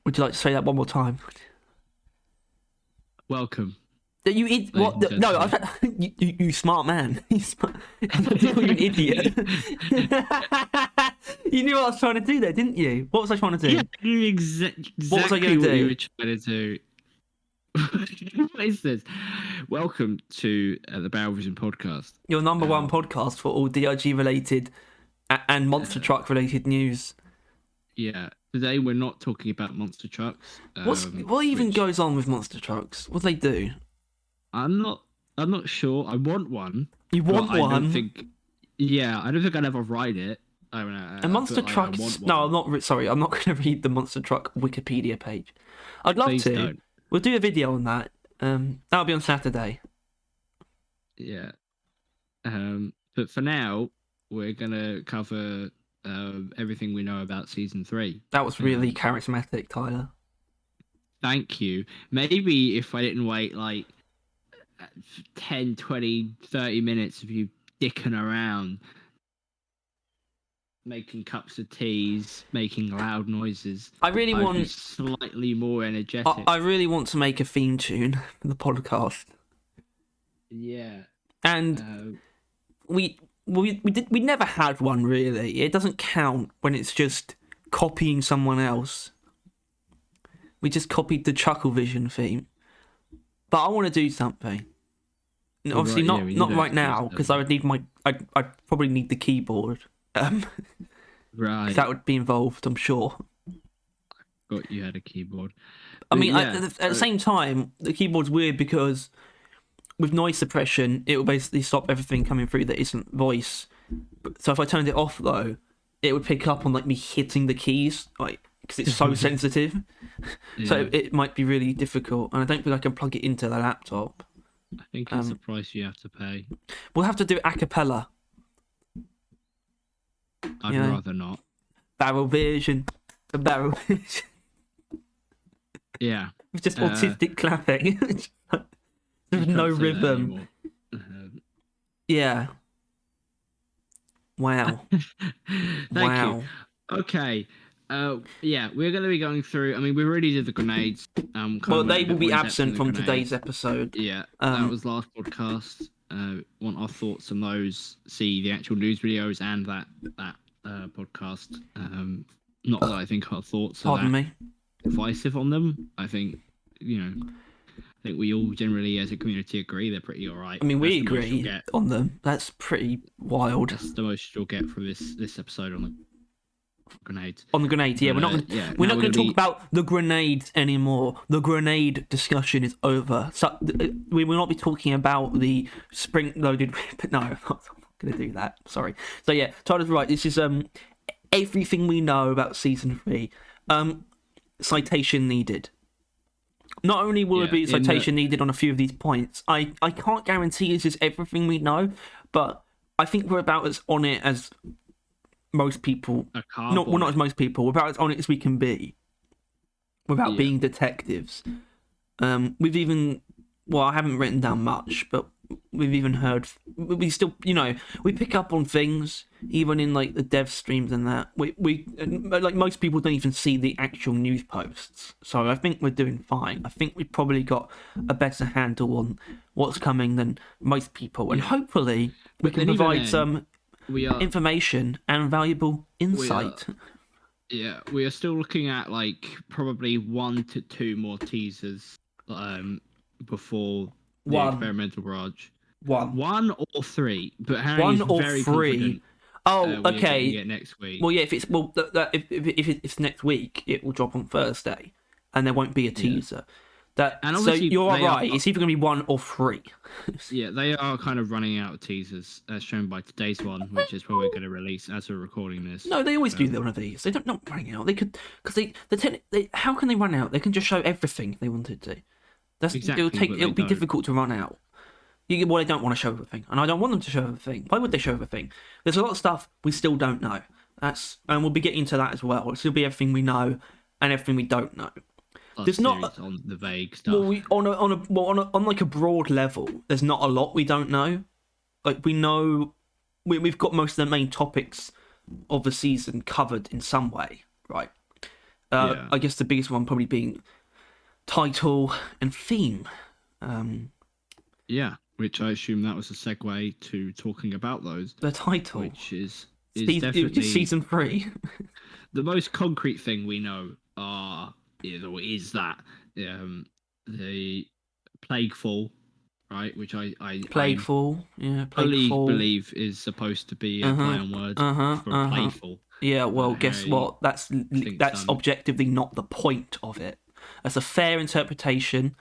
Would you like to say that one more time? Welcome. You what? Ladies and No, gentlemen. you smart man. You smart. I thought you were an idiot. You knew what I was trying to do there, didn't you? What was I trying to do? Yeah, I knew What was I exactly going to what you do? were trying to do. What is this? Welcome to the Barrel Vision podcast. Your number one Um, podcast for all DIG related and monster truck related news. Yeah, today we're not talking about monster trucks. What even which goes on with monster trucks? What do they do? I'm not sure. I want one. You want but I one? don't think. Yeah, I don't think I'd ever ride it. I don't know. A monster but, truck? I want No, one. I'm not. Sorry, I'm not going to read the monster truck Wikipedia page. I'd love Please to. don't. We'll do a video on that. That'll be on Saturday. Yeah. But for now, we're gonna cover everything we know about season 3. That was really charismatic, Tyler. Thank you. Maybe if I didn't wait like 10, 20, 30 minutes of you dicking around, making cups of teas, making loud noises, I really I'd be want. slightly more energetic. I really want to make a theme tune for the podcast, Yeah. and we never had one really. It doesn't count when it's just copying someone else. We just copied the Chuckle Vision theme, but I want to do something. And obviously, right, yeah, we not need right to do now because I would need I'd probably need the keyboard. Right. That would be involved, I'm sure. Got you had a keyboard. I But mean, yeah, at the same time, the keyboard's weird because with noise suppression, it will basically stop everything coming through that isn't voice. So if I turned it off though, it would pick up on like me hitting the keys, like because it's so sensitive. So yeah, it might be really difficult, and I don't think I can plug it into the laptop. I think it's the price you have to pay. We'll have to do a cappella. I'd Yeah. rather not. Barrel Vision, the Barrel Vision. Yeah. With just autistic clapping. There's You no can't say that rhythm. anymore. Yeah. Wow. Thank Wow. you. Okay. Yeah, we're going to be going through. I mean, we already did the grenades. Well, they will be absent from today's episode. Yeah, that was last podcast. Want our thoughts on those? See the actual news videos and that podcast. Not that I think our thoughts are Pardon that me. divisive on them. I think I think we all generally, as a community, agree they're pretty alright. I mean, we That's the most you'll agree get. on them. That's pretty wild. That's the most you'll get from this episode on the grenades. On the grenades, yeah, we're not gonna, yeah, we're now not we're going to gonna talk about the grenades anymore. The grenade discussion is over. So we will not be talking about the spring-loaded. No, I'm not going to do that. Sorry. So yeah, Tyler's right. This is everything we know about season 3. Citation needed. Not only will there be a citation needed on a few of these points, I can't guarantee this is everything we know, but I think we're about as on it as most people. Not as most people. We're about as on it as we can be, without being detectives. We've even, well, I haven't written down much, but we've even heard. We still, we pick up on things even in like the dev streams and that. We like most people don't even see the actual news posts, so I think we're doing fine. I think we've probably got a better handle on what's coming than most people, and hopefully we can provide some information and valuable insight. We are still looking at like probably 1 to 2 more teasers before the experimental barrage. One or 3, but Harry is very confident. Oh, okay. It next week. Well, yeah. If it's next week, it will drop on Thursday, and there won't be a teaser. So you're right. It's either going to be 1 or 3. Yeah, they are kind of running out of teasers, as shown by today's one, which is probably going to release as we're recording this. No, they always do one of these. They don't not running out. They could because how can they run out? They can just show everything if they wanted to. Exactly, It'll be difficult to run out. Well, they don't want to show everything, and I don't want them to show everything. Why would they show everything? There's a lot of stuff we still don't know. And we'll be getting to that as well. It'll still be everything we know and everything we don't know. There's not on the vague stuff. Well, on like a broad level, there's not a lot we don't know. Like we know, we've got most of the main topics of the season covered in some way, right? I guess the biggest one probably being title and theme. Yeah, which I assume that was a segue to talking about those. The title, which is definitely season 3. The most concrete thing we know is that the Plaguefall, right? Which I Plaguefall, believe is supposed to be a play on words for playful. Yeah, well, guess what? That's objectively not the point of it. That's a fair interpretation,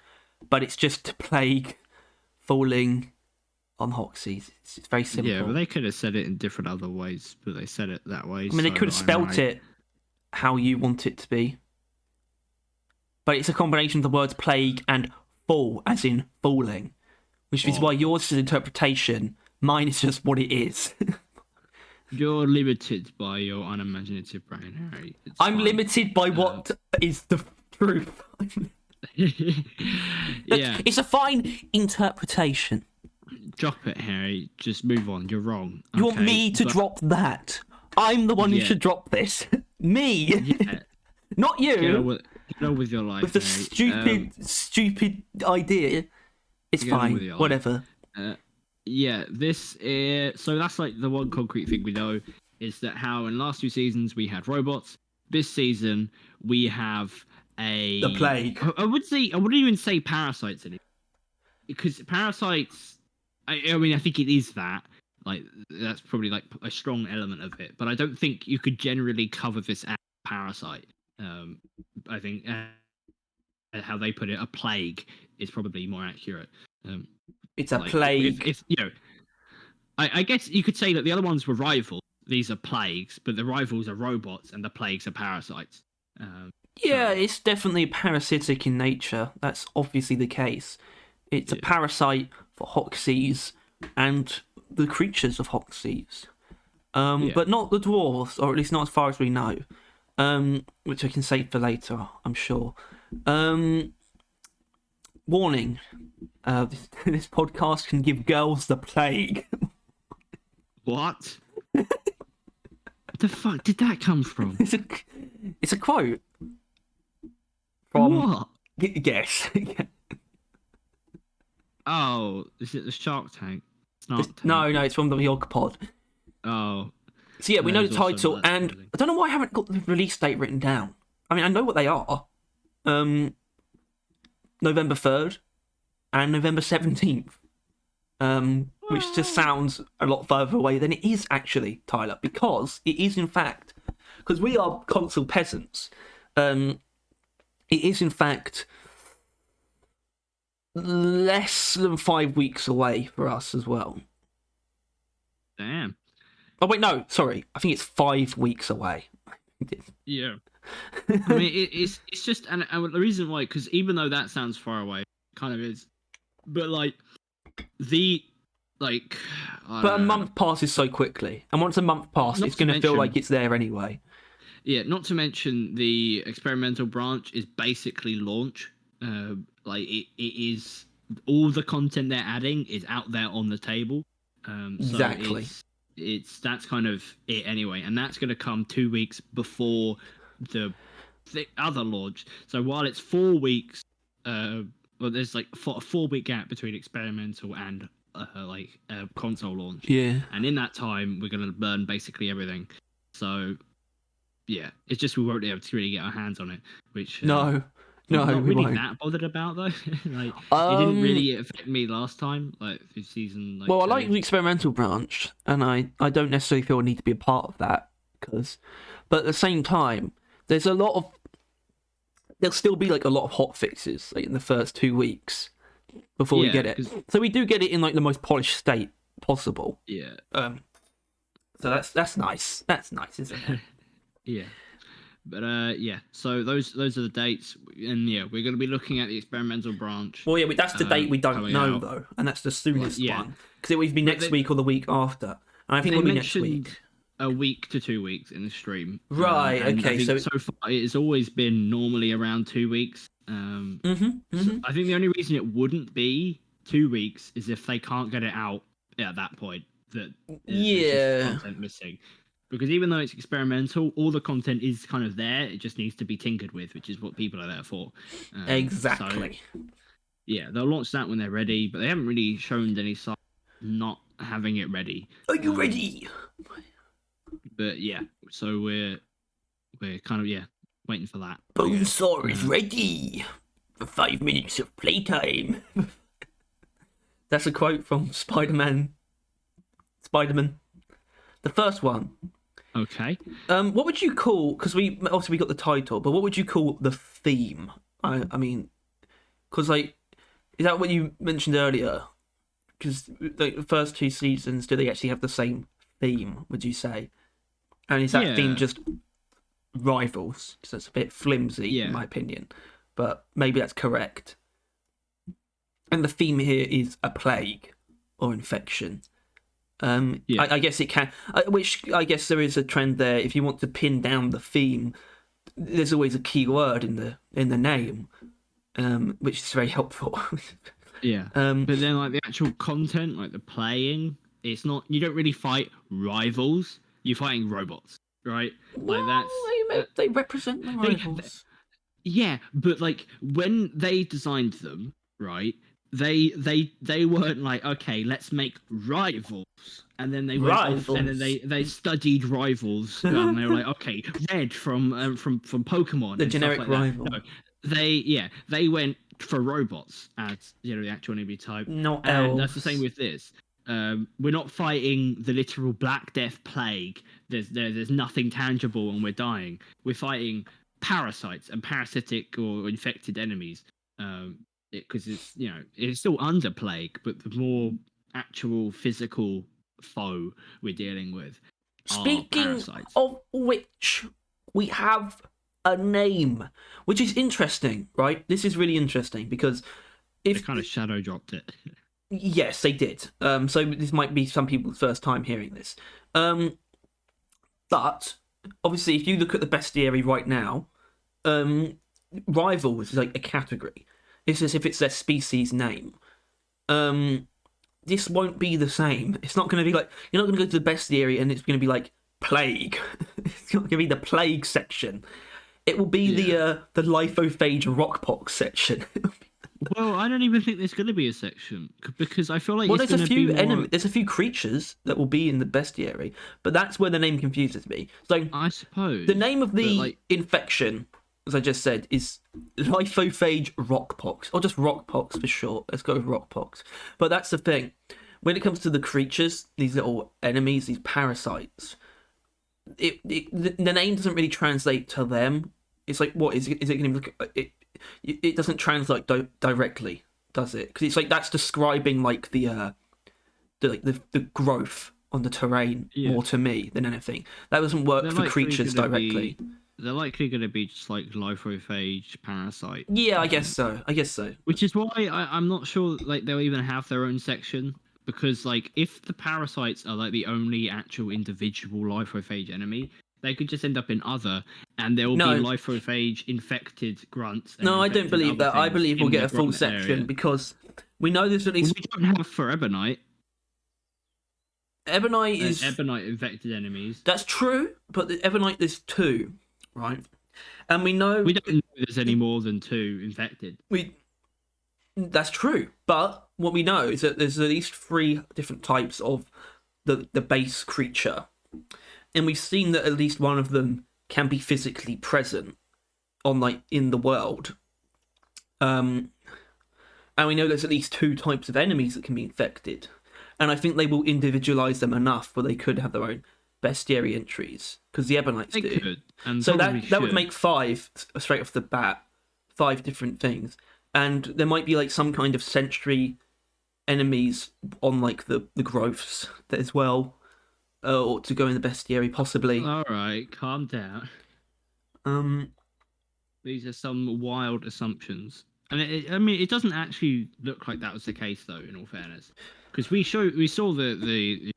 but it's just plague falling on Hoxie. It's very simple. Yeah, but they could have said it in different other ways, but they said it that way. I mean, they could have spelt it how you want it to be. But it's a combination of the words plague and fall, as in falling. Which is why yours is an interpretation, mine is just what it is. You're limited by your unimaginative brain, Harry. I'm limited by what is the truth. Yeah. It's a fine interpretation. Drop it, Harry. Just move on. You're wrong. You want me to drop that? I'm the one who should drop this. Me. Yeah. Not you. Get on with your life. With the stupid idea. It's fine. Whatever. This is... So that's like the one concrete thing we know is that how in last 2 seasons we had robots. This season we have the plague. I wouldn't even say parasites anymore. Because parasites... I mean, I think it is that. Like, that's probably like a strong element of it. But I don't think you could generally cover this as parasite. I think how they put it, a plague is probably more accurate. It's a plague. If you know, I guess you could say that the other ones were rivals. These are plagues, but the rivals are robots and the plagues are parasites. It's definitely parasitic in nature. That's obviously the case. It's a parasite for Hoxies and the creatures of Hoxies. But not the dwarves, or at least not as far as we know. Which I can save for later, I'm sure. Warning. This podcast can give girls the plague. What? What the fuck did that come from? It's a quote. From what? Guess. Oh, is it the Shark Tank? No, it's from the Yog Pod. Oh. So yeah, we know the title, and I don't know why I haven't got the release date written down. I mean, I know what they are. November 3rd and November 17th. Which just sounds a lot further away than it is actually, Tyler, because it is in fact, because we are console peasants, it is in fact less than 5 weeks away for us as well. Damn. Oh wait, no, sorry. I think it's 5 weeks away. Yeah. I mean, it's just, and the reason why, because even though that sounds far away, it kind of is, but but a month passes so quickly, and once a month passes, it's going to feel like it's there anyway. Yeah, not to mention the experimental branch is basically launch. It is all the content they're adding is out there on the table. Exactly. So that's kind of it anyway, and that's going to come 2 weeks before the other launch. So while it's 4 weeks, there's like a 4-week gap between experimental and console launch. Yeah. And in that time, we're going to learn basically everything. So yeah, it's just we won't be able to really get our hands on it, which no, I'm not we really won't. that bothered about though. It didn't really affect me last time, this season. Well, I like the experimental branch, and I don't necessarily feel I need to be a part of that but at the same time, there'll still be like a lot of hot fixes in the first 2 weeks before we get it. So we do get it in like the most polished state possible. Yeah. So that's nice. That's nice, isn't it? Yeah. But so those are the dates, and we're going to be looking at the experimental branch. Well, that's the date we don't know though, and that's the soonest one because it will either be next week or the week after. And I think it'll be next week. A week to 2 weeks in the stream. Right. Okay. So far, it's always been normally around 2 weeks. So I think the only reason it wouldn't be 2 weeks is if they can't get it out at that point. That there's content missing. Because even though it's experimental, all the content is kind of there. It just needs to be tinkered with, which is what people are there for. Exactly. So, yeah, they'll launch that when they're ready, but they haven't really shown any sign of not having it ready. Are you ready? But yeah, so we're kind of waiting for that. Bonesaw is ready for 5 minutes of playtime. That's a quote from Spider-Man, the first one. Okay. What would you call? Because we got the title, but what would you call the theme? I mean, because like, is that what you mentioned earlier? Because like, the first 2 seasons, do they actually have the same theme? Would you say? And is that theme just rivals? Because that's a bit flimsy, in my opinion. But maybe that's correct. And the theme here is a plague or infection. I guess it can, which I guess there is a trend there. If you want to pin down the theme, there's always a key word in the name, which is very helpful. Yeah. But then like the actual content, like the playing, it's not. You don't really fight rivals. You're fighting robots, right? Well, like they represent the rivals. Yeah, but like when they designed them, right? They weren't like, okay, let's make rivals, and then they went off and then they studied rivals, and they were like, okay, Red from Pokemon, the generic like rival. No, they went for robots as the actual enemy type. Not and elves. That's the same with this. We're not fighting the literal Black Death plague. There's nothing tangible, and we're dying. We're fighting parasites and parasitic or infected enemies. Because it's still under plague, but the more actual physical foe we're dealing with are parasites. Of which, we have a name, which is interesting, right? This is really interesting because if they kind of shadow dropped it. Yes, they did. So this might be some people's first time hearing this. But obviously, if you look at the bestiary right now, rivals is like a category. It's as if it's their species name. This won't be the same. It's not going to be like, you're not going to go to the bestiary and it's going to be like plague. It's not going to be the plague section. It will be the lithophage rockpox section. Well, I don't even think there's going to be a section because I feel like there's a few enemies. There's a few creatures that will be in the bestiary, but that's where the name confuses me. So I suppose the name of the infection, as I just said, is lithophage rockpox, or just rockpox for short. Let's go with rockpox. But that's the thing. When it comes to the creatures, these little enemies, these parasites, the name doesn't really translate to them. It's like, what is it? Is it going to look? It doesn't translate directly, does it? Because it's like that's describing like the growth on the terrain more to me than anything. That doesn't work for creatures directly. They're likely going to be just like lithophage parasite. Yeah, I guess so. Which is why I'm not sure like they'll even have their own section, because like if the parasites are like the only actual individual lithophage enemy, they could just end up in other, and there will be lithophage infected grunts. No, I don't believe that. I believe we'll get a full section because we know there's at least. We don't have for Ebonite. Ebonite is Ebonite infected enemies. That's true, but the Ebonite there's 2, right? And we don't know there's any more than 2 infected. That's true, but what we know is that there's at least 3 different types of the base creature. And we've seen that at least one of them can be physically present in the world. And we know there's at least 2 types of enemies that can be infected. And I think they will individualize them enough where they could have their own bestiary entries, because the Ebonites do. Could, and so that would make 5 straight off the bat, 5 different things. And there might be like some kind of sentry enemies on like the growths as well. Or to go in the bestiary, possibly. All right, calm down. These are some wild assumptions, and it doesn't actually look like that was the case, though. In all fairness, because we saw the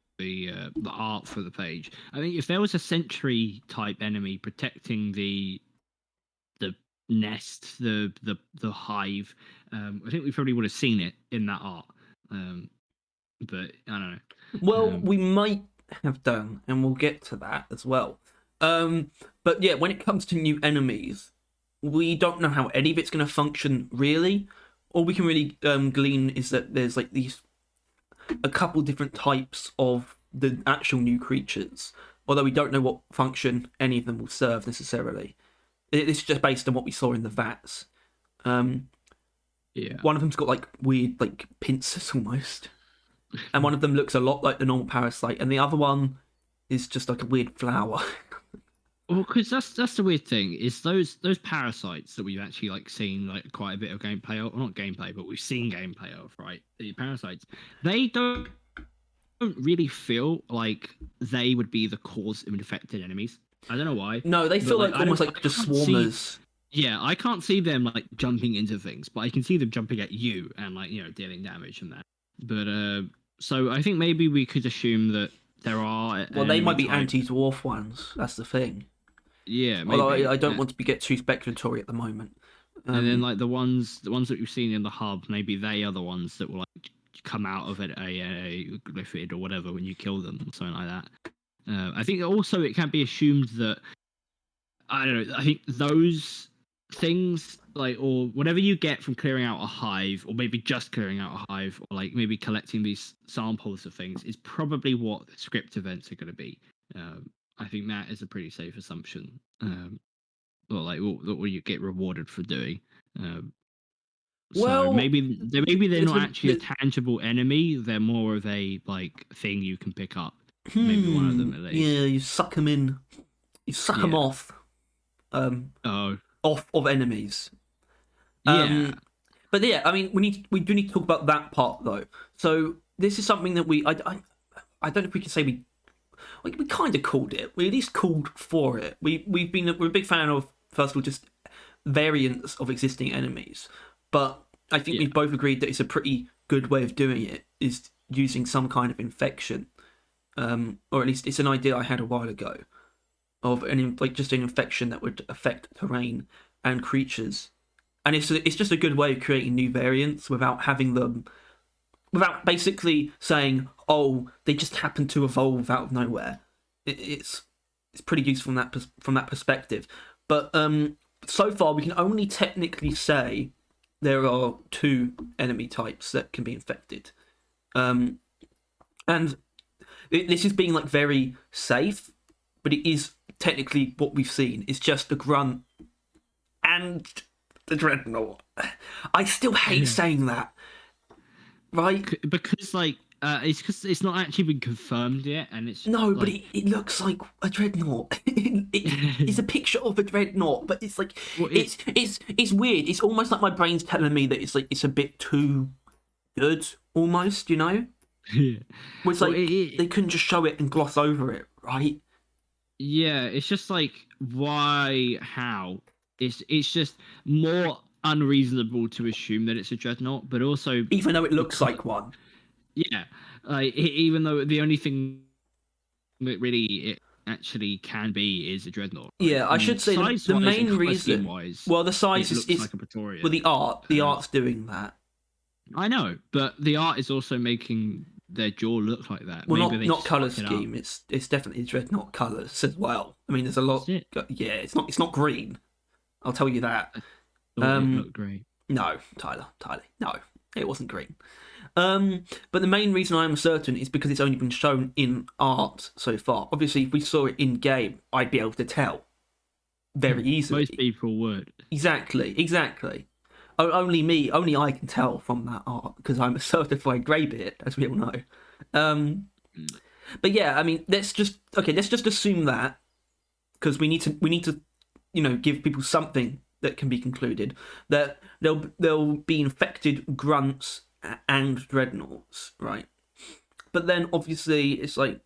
art for the page. I think if there was a sentry type enemy protecting the nest, the hive, I think we probably would have seen it in that art. But I don't know. Well, we might. have done, and we'll get to that as well. But yeah, when it comes to new enemies, we don't know how any of it's going to function really. All we can really glean is that there's like a couple different types of the actual new creatures, although we don't know what function any of them will serve necessarily. It's just based on what we saw in the VATs. Yeah. One of them's got like weird like pincers almost, and one of them looks a lot like the normal parasite, and the other one is just like a weird flower. Well, because that's the weird thing is those parasites that we've actually like seen like quite a bit of gameplay of, or not gameplay, but we've seen gameplay of, right? The parasites, they don't really feel like they would be the cause of infected enemies. I don't know why. No, they feel like almost like just swarmers. Yeah, I can't see them like jumping into things, but I can see them jumping at you and like dealing damage from that. But so I think maybe we could assume that there are. Well, they might be anti-dwarf ones. That's the thing. Yeah, maybe. Although I don't want to get too speculatory at the moment. And then like the ones that we've seen in the hub, maybe they are the ones that will like come out of a glyphid or whatever when you kill them or something like that. I think also it can be assumed that I don't know. I think those things like or whatever you get from clearing out a hive, or maybe just clearing out a hive, or like maybe collecting these samples of things, is probably what the script events are going to be. I think that is a pretty safe assumption. Or like what will you get rewarded for doing? So maybe they're not actually a tangible enemy. They're more of a like thing you can pick up. Maybe one of them at least. Yeah, you suck them in. You suck them off. Off of enemies. Yeah. But yeah, I mean, we do need to talk about that part though. So this is something that I don't know if we can say we kind of called it. We at least called for it. We're a big fan of, first of all, just variants of existing enemies. But I think we've both agreed that it's a pretty good way of doing it is using some kind of infection, or at least it's an idea I had a while ago of just an infection that would affect terrain and creatures, and it's just a good way of creating new variants without basically saying, oh, they just happen to evolve out of nowhere. It's pretty useful from that perspective. But so far we can only technically say there are 2 enemy types that can be infected, and this is being like very safe, but it is technically what we've seen. It's just the grunt and the dreadnought. I still hate saying that, right? Because like it's because it's not actually been confirmed yet, and it's no, like... but it looks like a dreadnought. It's a picture of a dreadnought, but it's like it's weird. It's almost like my brain's telling me that it's a bit too good, almost. Yeah. Where it's like they couldn't just show it and gloss over it, right? Yeah, it's just like how it's just more unreasonable to assume that it's a dreadnought, but also even though it looks like one. Yeah, like even though the only thing that really it actually can be is a dreadnought. Right? Yeah, I should say the main reason. Well, the size is like a Praetorian. Well, the art's doing that. I know, but the art is also making their jaw look like that. Well, not colour scheme. It's definitely dreadnought colours as well. I mean, there's a lot. Yeah, it's not green. I'll tell you that. It looked green. No, Tyler, no, it wasn't green. But the main reason I'm certain is because it's only been shown in art so far. Obviously, if we saw it in game, I'd be able to tell very easily. Most people would. Exactly. Only I can tell from that art because I'm a certified greybeard, as we all know. But yeah, I mean, let's just assume that because we need to, give people something that can be concluded that they'll be infected grunts and dreadnoughts, right? But then obviously it's like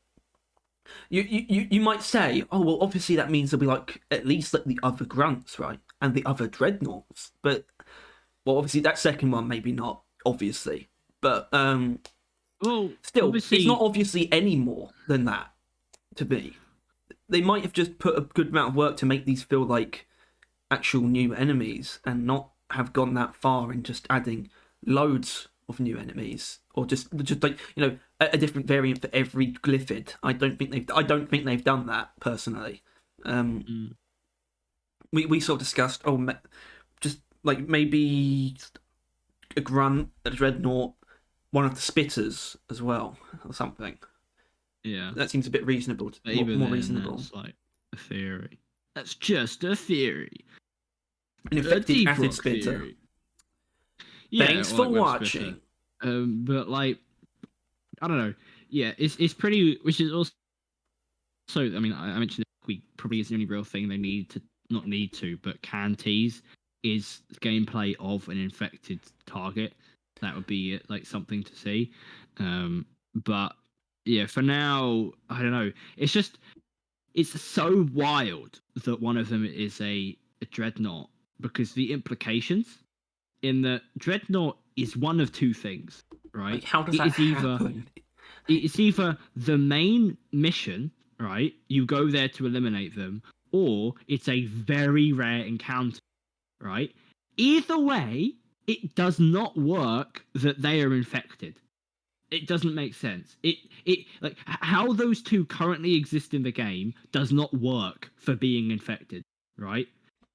you might say, oh well, obviously that means there'll be like at least like the other grunts, right, and the other dreadnoughts. But well, obviously that second one maybe not, obviously, but well, still, it's not obviously any more than that to me. They might have just put a good amount of work to make these feel like actual new enemies and not have gone that far in just adding loads new enemies, or just like a different variant for every glyphid. I don't think they've done that personally. We sort of discussed just like maybe a grunt, a dreadnought, one of the spitters as well, or something. Yeah, that seems a bit reasonable. More reasonable. That's like a theory. That's just a theory. An infected acid spitter. Theory. Yeah, thanks for watching. But like, I don't know. Yeah, it's pretty. Which is also. So I mean, I mentioned we probably is the only real thing they need to not need to, but can tease is gameplay of an infected target. That would be like something to see. But yeah, for now, I don't know. It's so wild that one of them is a dreadnought, because the implications in the dreadnought is one of two things, right? Like, how does that happen? It's either the main mission, right? You go there to eliminate them, or it's a very rare encounter, right? Either way, it does not work that they are infected. It doesn't make sense. It like how those two currently exist in the game does not work for being infected, right?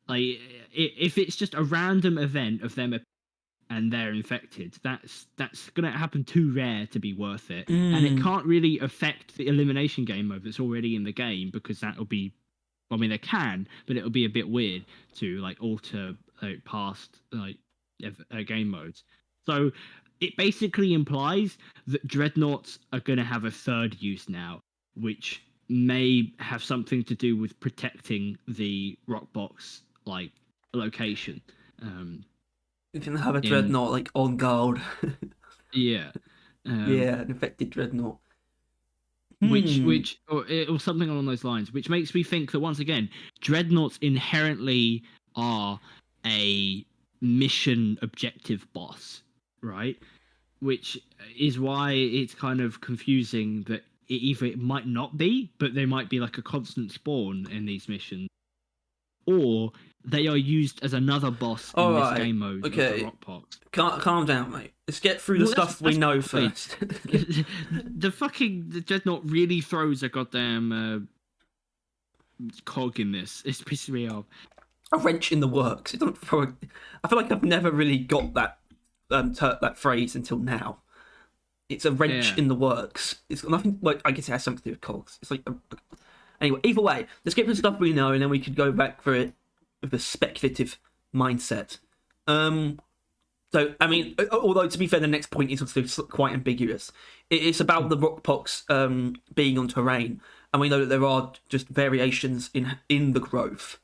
Like if it's just a random event of them and they're infected, that's gonna happen too rare to be worth it, and it can't really affect the elimination game mode that's already in the game, because that'll be, I mean, they can, but it'll be a bit weird to like alter like past like game modes. So it basically implies that dreadnoughts are going to have a third use now, which may have something to do with protecting the rock box like location. You can have a dreadnought like on guard. Yeah. Yeah, an infected dreadnought. Which or something along those lines, which makes me think that once again, dreadnoughts inherently are a mission objective boss, right? Which is why it's kind of confusing that it might not be, but they might be like a constant spawn in these missions, or they are used as another boss in this game mode. Okay, of the Rockpox. Calm down, mate. Let's get through the stuff we know first. the dreadnought really throws a goddamn cog in this. It's pissing me off. A wrench in the works. It don't throw. I feel like I've never really got that that phrase until now. It's a wrench in the works. It's got nothing. Like, I guess it has something to do with cogs. It's like anyway. Either way, let's get to the stuff we know, and then we could go back for it with a speculative mindset. So, I mean, although to be fair, the next point is also quite ambiguous. It's about the rockpox being on terrain, and we know that there are just variations in the growth.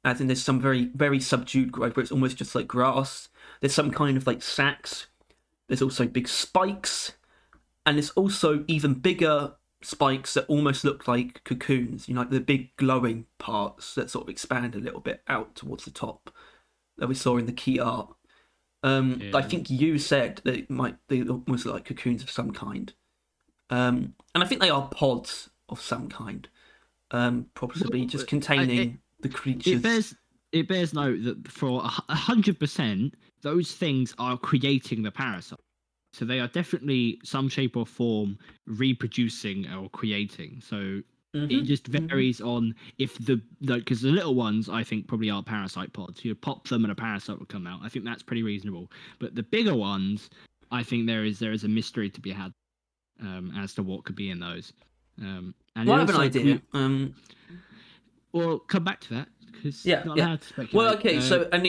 As in, there's some very, very subdued growth where it's almost just like grass. There's some kind of like sacks. There's also big spikes, and there's also even bigger spikes that almost look like cocoons. You know, like the big glowing parts that sort of expand a little bit out towards the top that we saw in the key art. I think you said that they almost look like cocoons of some kind, and I think they are pods of some kind, possibly just containing the creatures. It bears note that for 100%, those things are creating the parasite. So they are definitely some shape or form reproducing or creating. So it just varies on if because the little ones, I think, probably are parasite pods. You pop them and a parasite will come out. I think that's pretty reasonable. But the bigger ones, I think there is a mystery to be had as to what could be in those. And I have an idea. Well, come back to that. Not allowed to speculate. Well, okay. So, and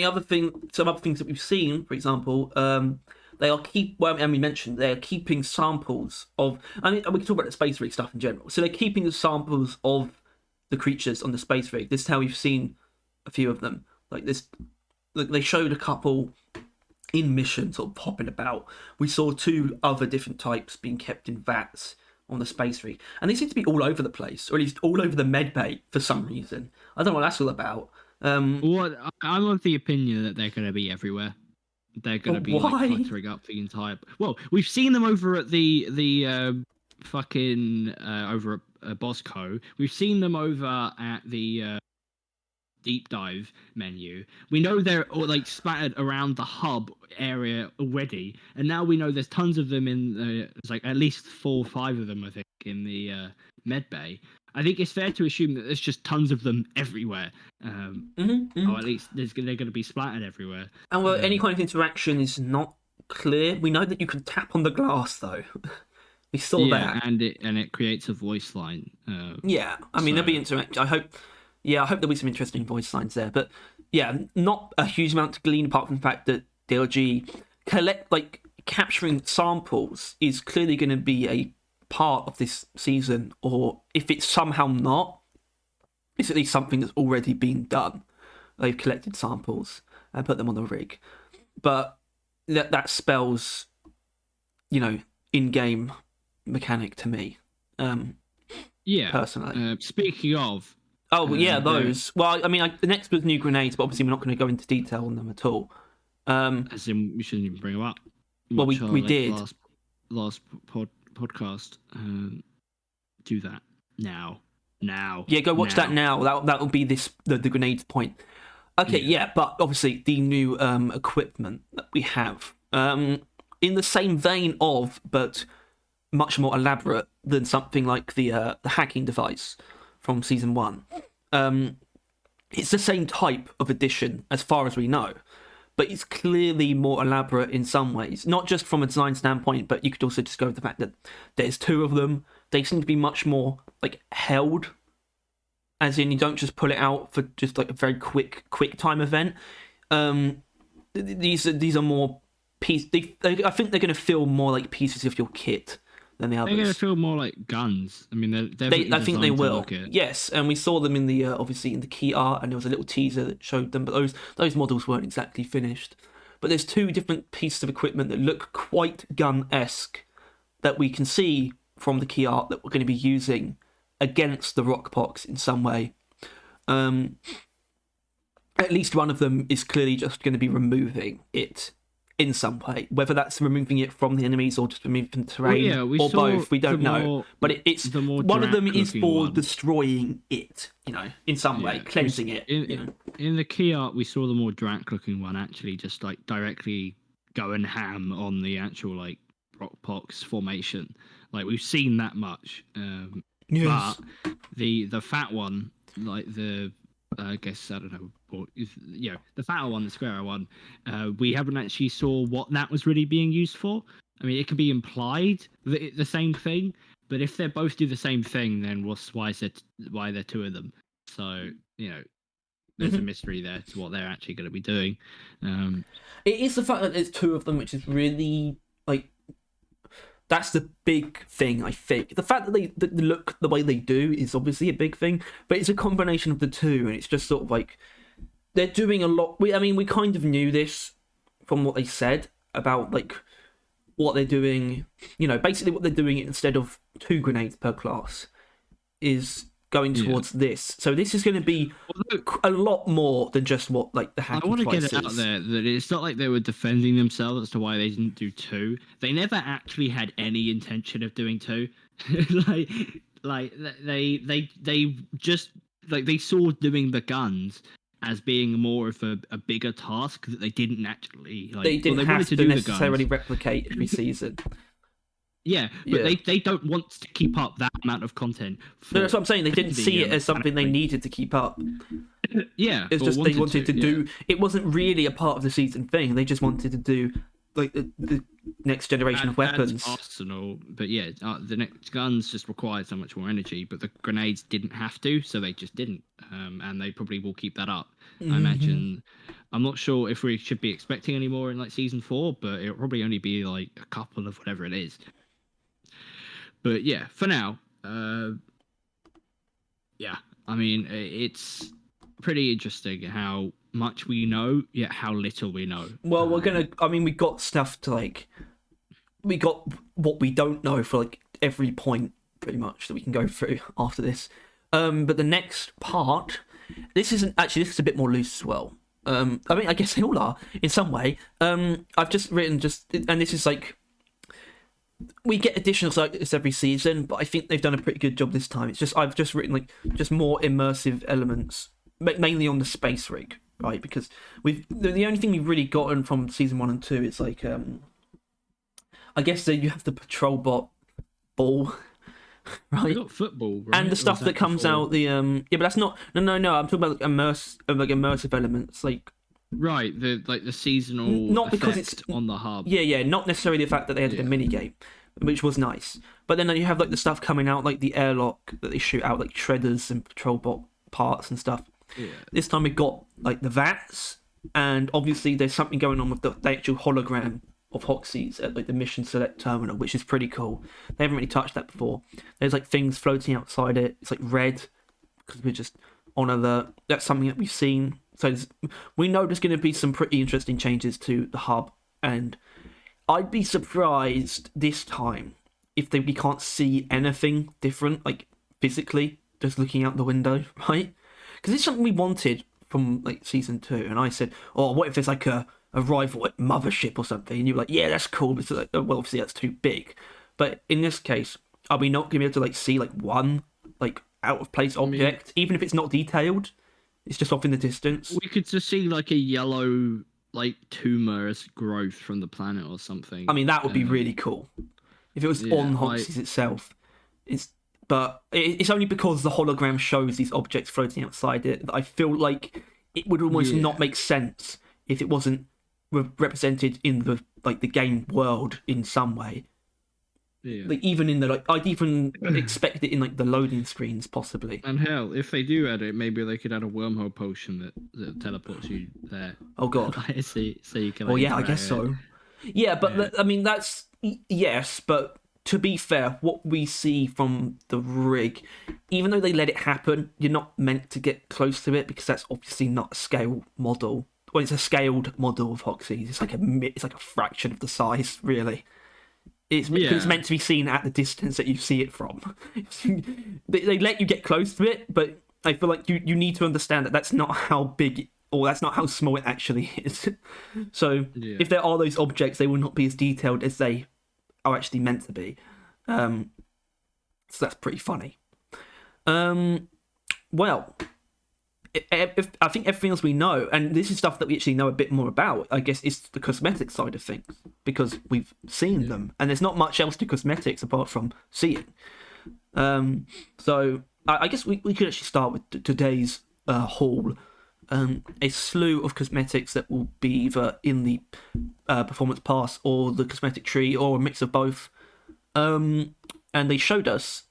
some other things that we've seen, for example, they are we mentioned they are keeping samples of. I mean, we can talk about the space rig stuff in general. So they're keeping the samples of the creatures on the space rig. This is how we've seen a few of them. Like this, they showed a couple in mission, sort of popping about. We saw 2 other different types being kept in vats on the space rig, and they seem to be all over the place, or at least all over the medbay for some reason. I don't know what that's all about. I'm of the opinion that they're going to be everywhere. They're going to be like cluttering up the entire. Well, we've seen them over at the fucking over at Bosco. We've seen them over at the deep dive menu. We know they're all like splattered around the hub area already, and now we know there's tons of them in the. There's like at least 4 or 5 of them, I think, in the med bay. I think it's fair to assume that there's just tons of them everywhere. Or at least they're going to be splattered everywhere. And any kind of interaction is not clear. We know that you can tap on the glass, though. We saw that, and it creates a voice line. Yeah, I mean there'll be interaction. I hope there'll be some interesting voice lines there. But yeah, not a huge amount to glean apart from the fact that DLG capturing samples is clearly going to be a part of this season, or if it's somehow not, it's at least something that's already been done. They've collected samples and put them on the rig, but that spells, in-game mechanic to me. Personally. Speaking of, those. Well, I mean, the next was new grenades, but obviously we're not going to go into detail on them at all. As in, we shouldn't even bring them up. Well, we did last podcast. Do that now. Yeah, go watch that now. That will be the grenades point. Okay, yeah, but obviously the new equipment that we have, in the same vein of, but much more elaborate than something like the hacking device from season 1. It's the same type of addition as far as we know, but it's clearly more elaborate in some ways, not just from a design standpoint, but you could also just go with the fact that there's 2 of them. They seem to be much more held, as in you don't just pull it out for just a very quick time event. These are more pieces. I think they're going to feel more like pieces of your kit than the others. They're going to feel more like guns. I mean, I think they will. Yes, and we saw them in the obviously in the key art, and there was a little teaser that showed them, but those models weren't exactly finished. But there's 2 different pieces of equipment that look quite gun-esque that we can see from the key art that we're going to be using against the Rockpox in some way. At least one of them is clearly just going to be removing it in some way, whether that's removing it from the enemies or just removing the terrain, or both, we don't know. But it's one of them is for destroying it, in some way, cleansing it. In the key art, we saw the more Drac-looking one actually just directly going ham on the actual Rockpox formation. We've seen that much. Yes. But the fat one, I guess, I don't know, the fatter one, the squarer one, we haven't actually saw what that was really being used for. I mean, it could be implied that it's the same thing, but if they both do the same thing, then why there 2 of them? So, there's a mystery there to what they're actually going to be doing. It is the fact that there's 2 of them, which is really, that's the big thing, I think. The fact that they look the way they do is obviously a big thing, but it's a combination of the 2, and it's just sort of they're doing a lot. We kind of knew this from what they said about what they're doing. Basically what they're doing instead of 2 grenades per class is going towards this. So this is going to be a lot more than just what the hacking. I want to get it out there that it's not like they were defending themselves as to why they didn't do 2. They never actually had any intention of doing 2. They just they saw doing the guns as being more of a bigger task that they didn't actually they didn't have to necessarily replicate every season. Yeah, but they don't want to keep up that amount of content. No, that's what I'm saying. They didn't see it as something they needed to keep up. Yeah, it's just they wanted to do. It wasn't really a part of the season thing. They just wanted to do the next generation of weapons. Arsenal, but the next guns just required so much more energy, but the grenades didn't have to, so they just didn't. And they probably will keep that up. I imagine. I'm not sure if we should be expecting any more in season 4, but it'll probably only be a couple of whatever it is. But yeah, for now, I mean, it's pretty interesting how much we know, yet how little we know. Well, we got stuff to we got what we don't know for every point, pretty much, that we can go through after this. But the next part, this is a bit more loose as well. I guess they all are in some way. I've just written and this is we get additionals like this every season, but I think they've done a pretty good job this time. It's just I've just written just more immersive elements mainly on the space rig, right? Because the only thing we've really gotten from season 1 and 2 is like I guess that you have the patrol bot ball, We right? got football, right? And the stuff that comes before? out yeah, but that's not no. I'm talking about immersive elements like. Right, the seasonal Not because effect on the hub. Yeah, not necessarily the fact that they added a mini game, which was nice. But then you have like the stuff coming out, like the airlock that they shoot out, like shredders and patrol bot parts and stuff. Yeah. This time we got like the VATs, and obviously there's something going on with the actual hologram of Hoxies at like the mission select terminal, which is pretty cool. They haven't really touched that before. There's like things floating outside it. It's like red because we're just on alert. That's something that we've seen. So we know there's going to be some pretty interesting changes to the hub, and I'd be surprised this time if we can't see anything different, like physically, just looking out the window, right? Because it's something we wanted from like season 2, and I said, "Oh, what if there's like a rival like mothership or something?" And you were like, "Yeah, that's cool," but it's like, well, obviously that's too big. But in this case, are we not going to be able to like see like one like out of place object, even if it's not detailed? It's just off in the distance. We could just see like a yellow like tumorous growth from the planet or something. I mean, that would be really cool if it was on Hoxies itself. But it's only because the hologram shows these objects floating outside it that I feel like it would almost not make sense if it wasn't represented in the game world in some way. Yeah. Like even in the I'd even expect it in like the loading screens possibly. And hell, if they do add it, maybe they could add a wormhole potion that teleports you there. Oh god. so you can. Well, yeah, I guess so. Yeah, but I mean that's yes, but to be fair, what we see from the rig, even though they let it happen, you're not meant to get close to it because that's obviously not a scale model. Well, it's a scaled model of Hoxies. It's like a fraction of the size, really. It's meant to be seen at the distance that you see it from. They let you get close to it, but I feel like you need to understand that that's not how big or that's not how small it actually is. So if there are those objects, they will not be as detailed as they are actually meant to be. So that's pretty funny. Well, I think everything else we know, and this is stuff that we actually know a bit more about, I guess, is the cosmetic side of things, because we've seen them, and there's not much else to cosmetics apart from seeing. So I guess we could actually start with today's haul. A slew of cosmetics that will be either in the performance pass or the cosmetic tree or a mix of both. And they showed us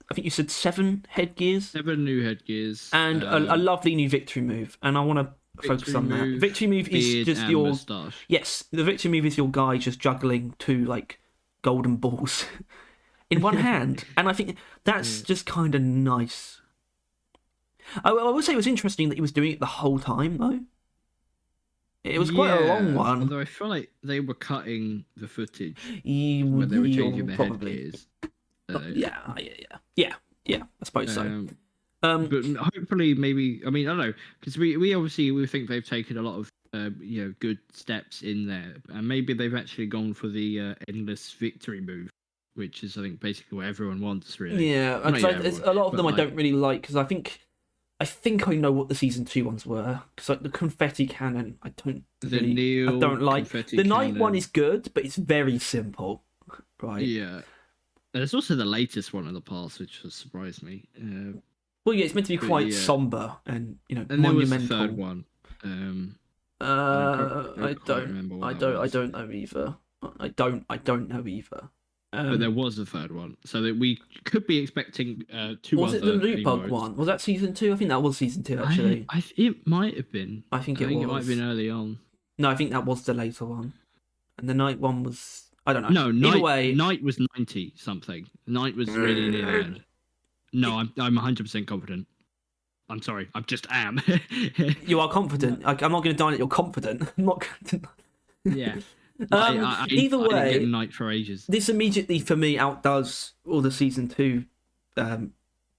I think you said 7 headgears. 7 new headgears. And a lovely new victory move. And I want to focus on that. Victory move is just your... Moustache. Yes, the victory move is your guy just juggling 2, like, golden balls in one hand. And I think that's just kind of nice. I would say it was interesting that he was doing it the whole time, though. It was quite a long one. Although I feel like they were cutting the footage when they were changing the headgears. Yeah, I suppose so. But hopefully, maybe I mean I don't know, because we obviously think they've taken a lot of good steps in there, and maybe they've actually gone for the endless victory move, which is I think basically what everyone wants, really. Yeah, and a lot of them I don't really like because I think I know what the season 2 ones were, because like the confetti cannon I don't like. The night one is good, but it's very simple, right? Yeah. There's also the latest one in the past, which has surprised me. Well, yeah, it's meant to be quite somber and and monumental. There was the third one. I don't know either. I don't know either. But there was a third one, so that we could be expecting 2 Was it the loot bug one? Was that season 2? I think that was season 2 actually. It might have been. I think it might have been early on. No, I think that was the later one, and the night one was. I don't know. No, either way, night was 90 something. Night was really near the end. No, I'm 100% confident. I'm sorry, I just am. You are confident. I'm not going to deny that you're confident. I'm not going to. Yeah. Either way, I didn't get night for ages. This immediately for me outdoes all the season 2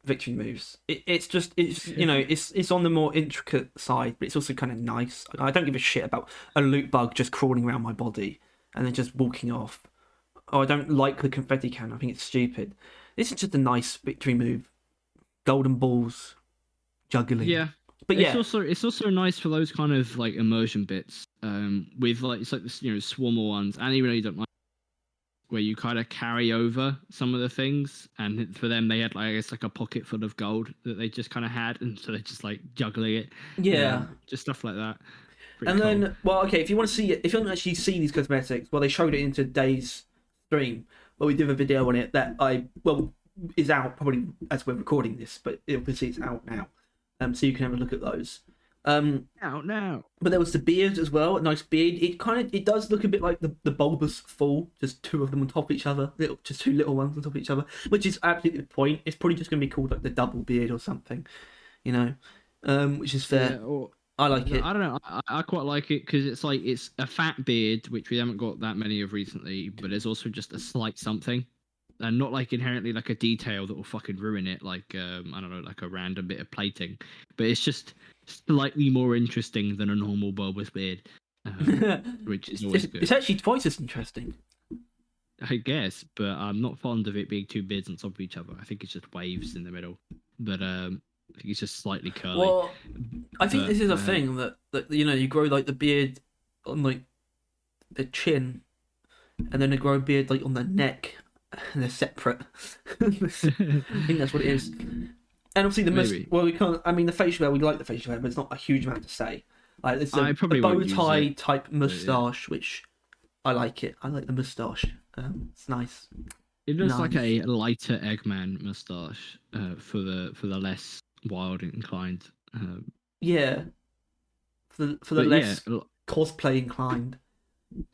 victory moves. It's on the more intricate side, but it's also kind of nice. I don't give a shit about a loot bug just crawling around my body and then just walking off. Oh, I don't like the confetti cannon. I think it's stupid. This is just a nice victory move. Golden balls, juggling. Yeah. But yeah, it's also nice for those kind of like immersion bits. With like it's like this, Swarmer ones, and even though you don't like where you kind of carry over some of the things, and for them they had like I guess like a pocket full of gold that they just kind of had, and so they're just like juggling it. yeah. Just stuff like that. Pretty And cool. then, well, okay, if you want to see it, if you want to actually see these cosmetics, well, they showed it in today's stream, but we did a video on it that is out probably as we're recording this, but obviously it's out now, so you can have a look at those. Out now. But there was the beard as well, a nice beard. It does look a bit like the bulbous fall, just two of them on top of each other, just two little ones on top of each other, which is absolutely the point. It's probably just going to be called like the double beard or something, which is fair. Yeah, I like it. I don't know. I quite like it because it's a fat beard, which we haven't got that many of recently, but it's also just a slight something, and not like inherently like a detail that will fucking ruin it, like I don't know, like a random bit of plating. But it's just slightly more interesting than a normal bulbous beard, which is always good. It's actually twice as interesting, I guess, but I'm not fond of it being two beards on top of each other. I think it's just waves in the middle, but I think it's just slightly curly. Well, I think this is a thing that you grow like the beard on like the chin, and then they grow a beard like on the neck, and they're separate. I think that's what it is. And obviously we can't. I mean, the facial hair, we like the facial hair, but it's not a huge amount to say. Like it's a bow tie type moustache, which I like it. I like the moustache. It's nice. It looks like a lighter Eggman moustache for the less wild inclined. Yeah. For the less cosplay inclined.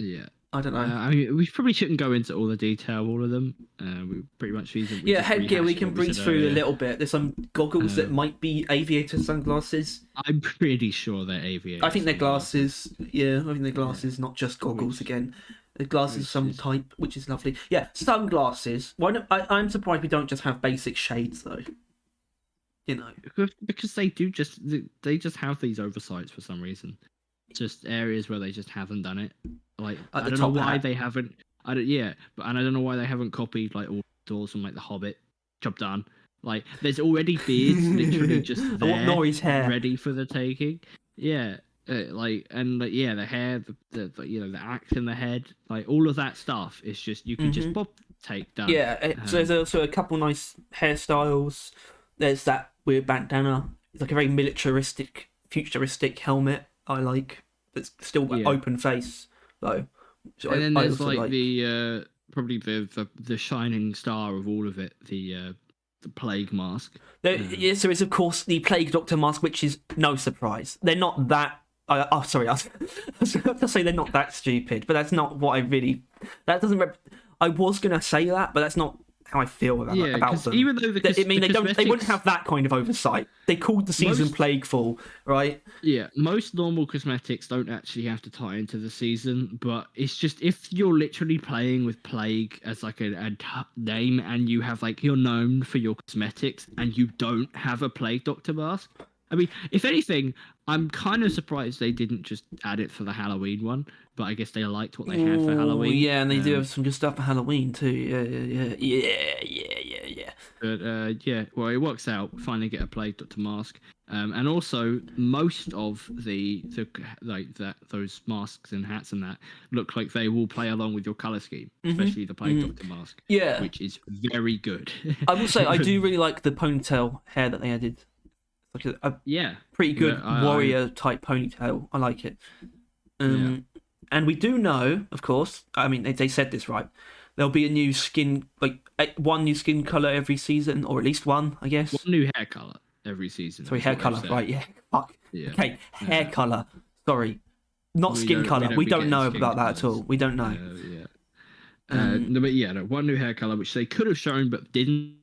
Yeah. I don't know. I mean, we probably shouldn't go into all the detail of all of them. We pretty much headgear. We can breeze through a little bit. There's some goggles that might be aviator sunglasses. I'm pretty sure they're aviator. I think they're glasses. Yeah, I think they're glasses, not just goggles again. The glasses of some type, which is lovely. Yeah, sunglasses. I'm surprised we don't just have basic shades though. Because they just have these oversights for some reason. Just areas where they just haven't done it. Like I don't know why they haven't. I don't know why they haven't copied like all doors from like The Hobbit. Job done. Like there's already beards literally just there, I want Nori's hair ready for the taking. Yeah, the hair, the axe in the head, like all of that stuff. It's just you can just take done. Yeah, so there's also a couple nice hairstyles. There's that weird bandana. It's like a very militaristic, futuristic helmet. I like. It's still open face though. So and then there's like the probably the shining star of all of it, the plague mask. Yes, there is of course the plague doctor mask, which is no surprise. They're not that. Sorry, I was about to say they're not that stupid, but that's not what I really. That doesn't. I was gonna say that, but that's not how I feel about them. Even though they wouldn't have that kind of oversight. They called the season Plagueful, right? Yeah, most normal cosmetics don't actually have to tie into the season, but it's just if you're literally playing with Plague as like a name and you have like you're known for your cosmetics and you don't have a Plague Doctor mask. I mean, if anything, I'm kind of surprised they didn't just add it for the Halloween one, but I guess they liked what they had for Halloween. Yeah, and they do have some good stuff for Halloween too. Yeah. But well, it works out. Finally, get a Plague Doctor mask, and also most of those masks and hats and that look like they will play along with your color scheme, especially the Plague Doctor mask. Yeah, which is very good. I will say I do really like the ponytail hair that they added. Like a pretty good warrior type ponytail. I like it. And we do know, of course. I mean, they said this right. There'll be a new skin, like one new skin color every season, or at least one, I guess. One new hair color every season. Sorry, hair color, right? Yeah. Fuck. Yeah. Okay, hair color. Sorry, not skin color. We don't know about that at all. We don't know. One new hair color, which they could have shown but didn't.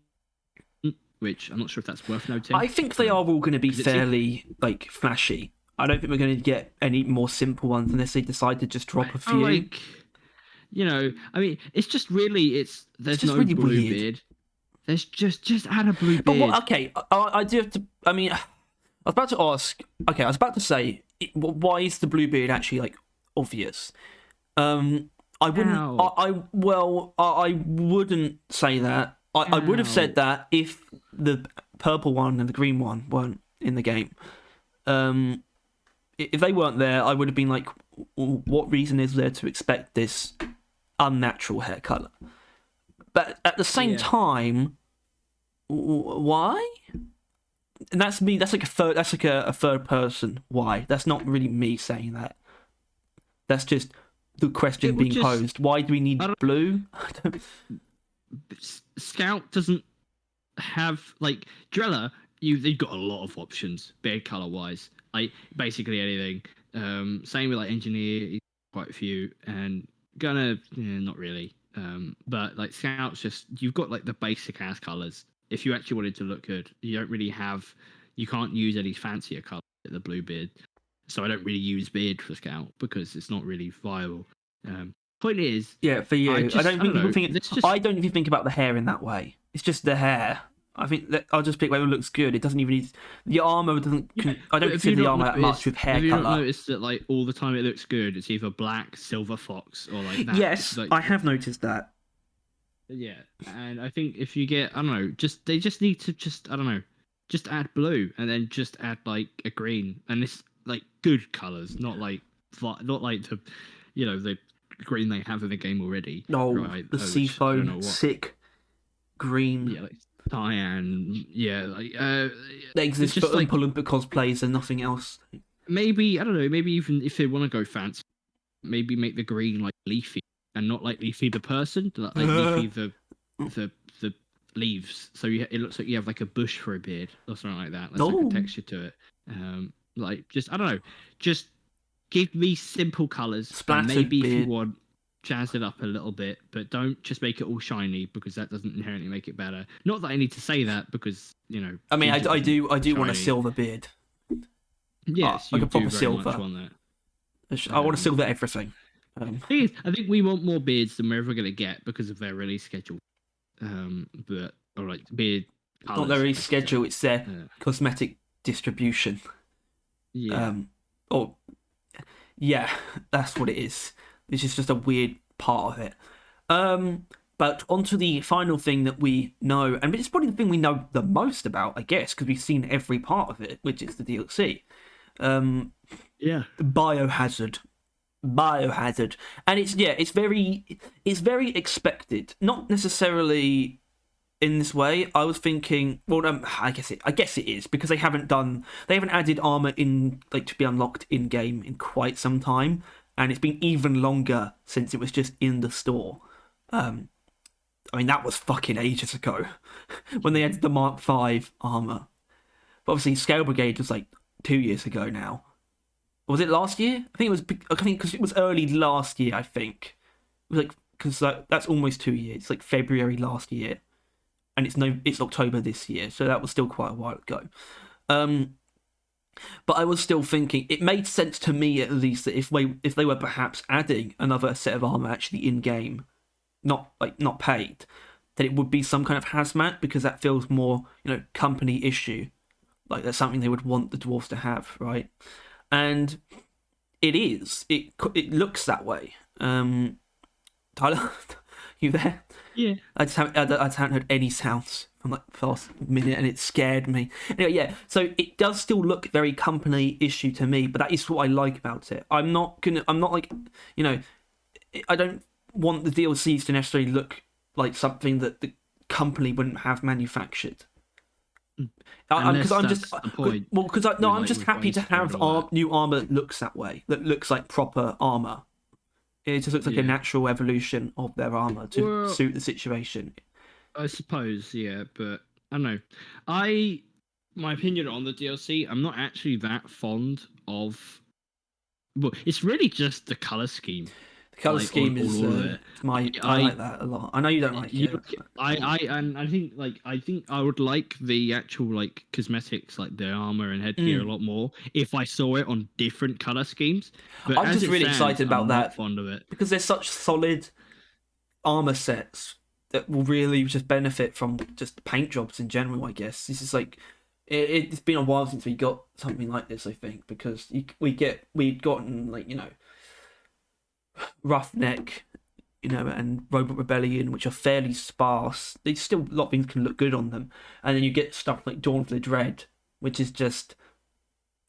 Which I'm not sure if that's worth noting. I think they are all going to be fairly like flashy. I don't think we're going to get any more simple ones unless they decide to just drop a few. I mean, it's just really there's no really blue weird. beard. There's just add a blue beard. But I do have to. I mean, I was about to ask. Okay, I was about to say, why is the blue beard actually like obvious? I wouldn't. I wouldn't say that. I would have said that if the purple one and the green one weren't in the game. If they weren't there, I would have been like, what reason is there to expect this unnatural hair color? But at the same time, why? And that's me. That's like a third person. Why? That's not really me saying that. That's just the question being posed. Why do we need blue? Scout doesn't have like Drella. They've got a lot of options, beard color wise. Like basically anything. Same with like Engineer, quite a few, and Gunner, not really. But like Scout's just you've got like the basic ass colors. If you actually wanted to look good, you can't use any fancier colors like the blue beard. So I don't really use beard for Scout because it's not really viable. Point is, for you, I don't even think about the hair in that way. It's just the hair. I think that I'll just pick whatever looks good. It doesn't even need the armor. I don't consider the armor that much with hair color. Have you not noticed that like all the time it looks good? It's either black, silver fox, or like that. Yes, like, I have noticed that. Yeah, and I think if you get, I don't know, they just need to just add blue and then just add like a green, and it's like good colors, not like the, the green they have in the game already. No, right? The seafoam sick green. Yeah, like cyan. Yeah, like they exist for Oompa cosplays and nothing else. Maybe I don't know. Maybe even if they want to go fancy, maybe make the green like Leafy and not like Leafy the person, like Leafy the leaves. So it looks like you have like a bush for a beard or something like that. There's like a texture to it. Like just I don't know. Just give me simple colors. Maybe if you want, jazz it up a little bit, but don't just make it all shiny because that doesn't inherently make it better. Not that I need to say that because I mean, I do want a silver beard. Yes, like a proper silver. I want to silver everything. I think we want more beards than we're ever going to get because of their release schedule. But or like beard. Not their release schedule; it's their cosmetic distribution. Yeah. Yeah, that's what it is. This is just a weird part of it. But onto the final thing that we know, and it's probably the thing we know the most about, I guess, because we've seen every part of it, which is the DLC. Biohazard, and it's very expected. Not necessarily in this way. I was thinking, I guess it is because they haven't added armor in to be unlocked in game in quite some time, and it's been even longer since it was just in the store. I mean, that was fucking ages ago when they added the Mark V armor. But obviously, Scale Brigade was like 2 years ago now. Or was it last year? I think because it was early last year. I think it was because that's almost 2 years. It's like February last year, and it's October this year, so that was still quite a while ago. But I was still thinking it made sense to me at least that if they were perhaps adding another set of armor actually in game, not paid, that it would be some kind of hazmat because that feels more company issue, like that's something they would want the dwarves to have, right? And it is. It looks that way. Tyler, you there? Yeah. I haven't heard any sounds from like the last minute, and it scared me. Anyway, yeah. So it does still look very company issue to me, but that is what I like about it. I'm not like, I don't want the DLCs to necessarily look like something that the company wouldn't have manufactured. Because I'm just happy to have new armor that looks that way, that looks like proper armor. It just looks like a natural evolution of their armor to suit the situation. I suppose, yeah, but I don't know. My opinion on the DLC, I'm not actually that fond of. Well, it's really just the color scheme. The color scheme is I like that a lot. I know you don't like it. I think I would like the actual cosmetics, like the armor and headgear, a lot more if I saw it on different color schemes. But I'm just really excited about that. Fond of it because there's such solid armor sets that will really just benefit from just paint jobs in general. I guess this is like it's been a while since we got something like this. I think because we'd gotten Roughneck, and Robot Rebellion, which are fairly sparse. They still a lot of things can look good on them, and then you get stuff like Dawn of the Dread, which is just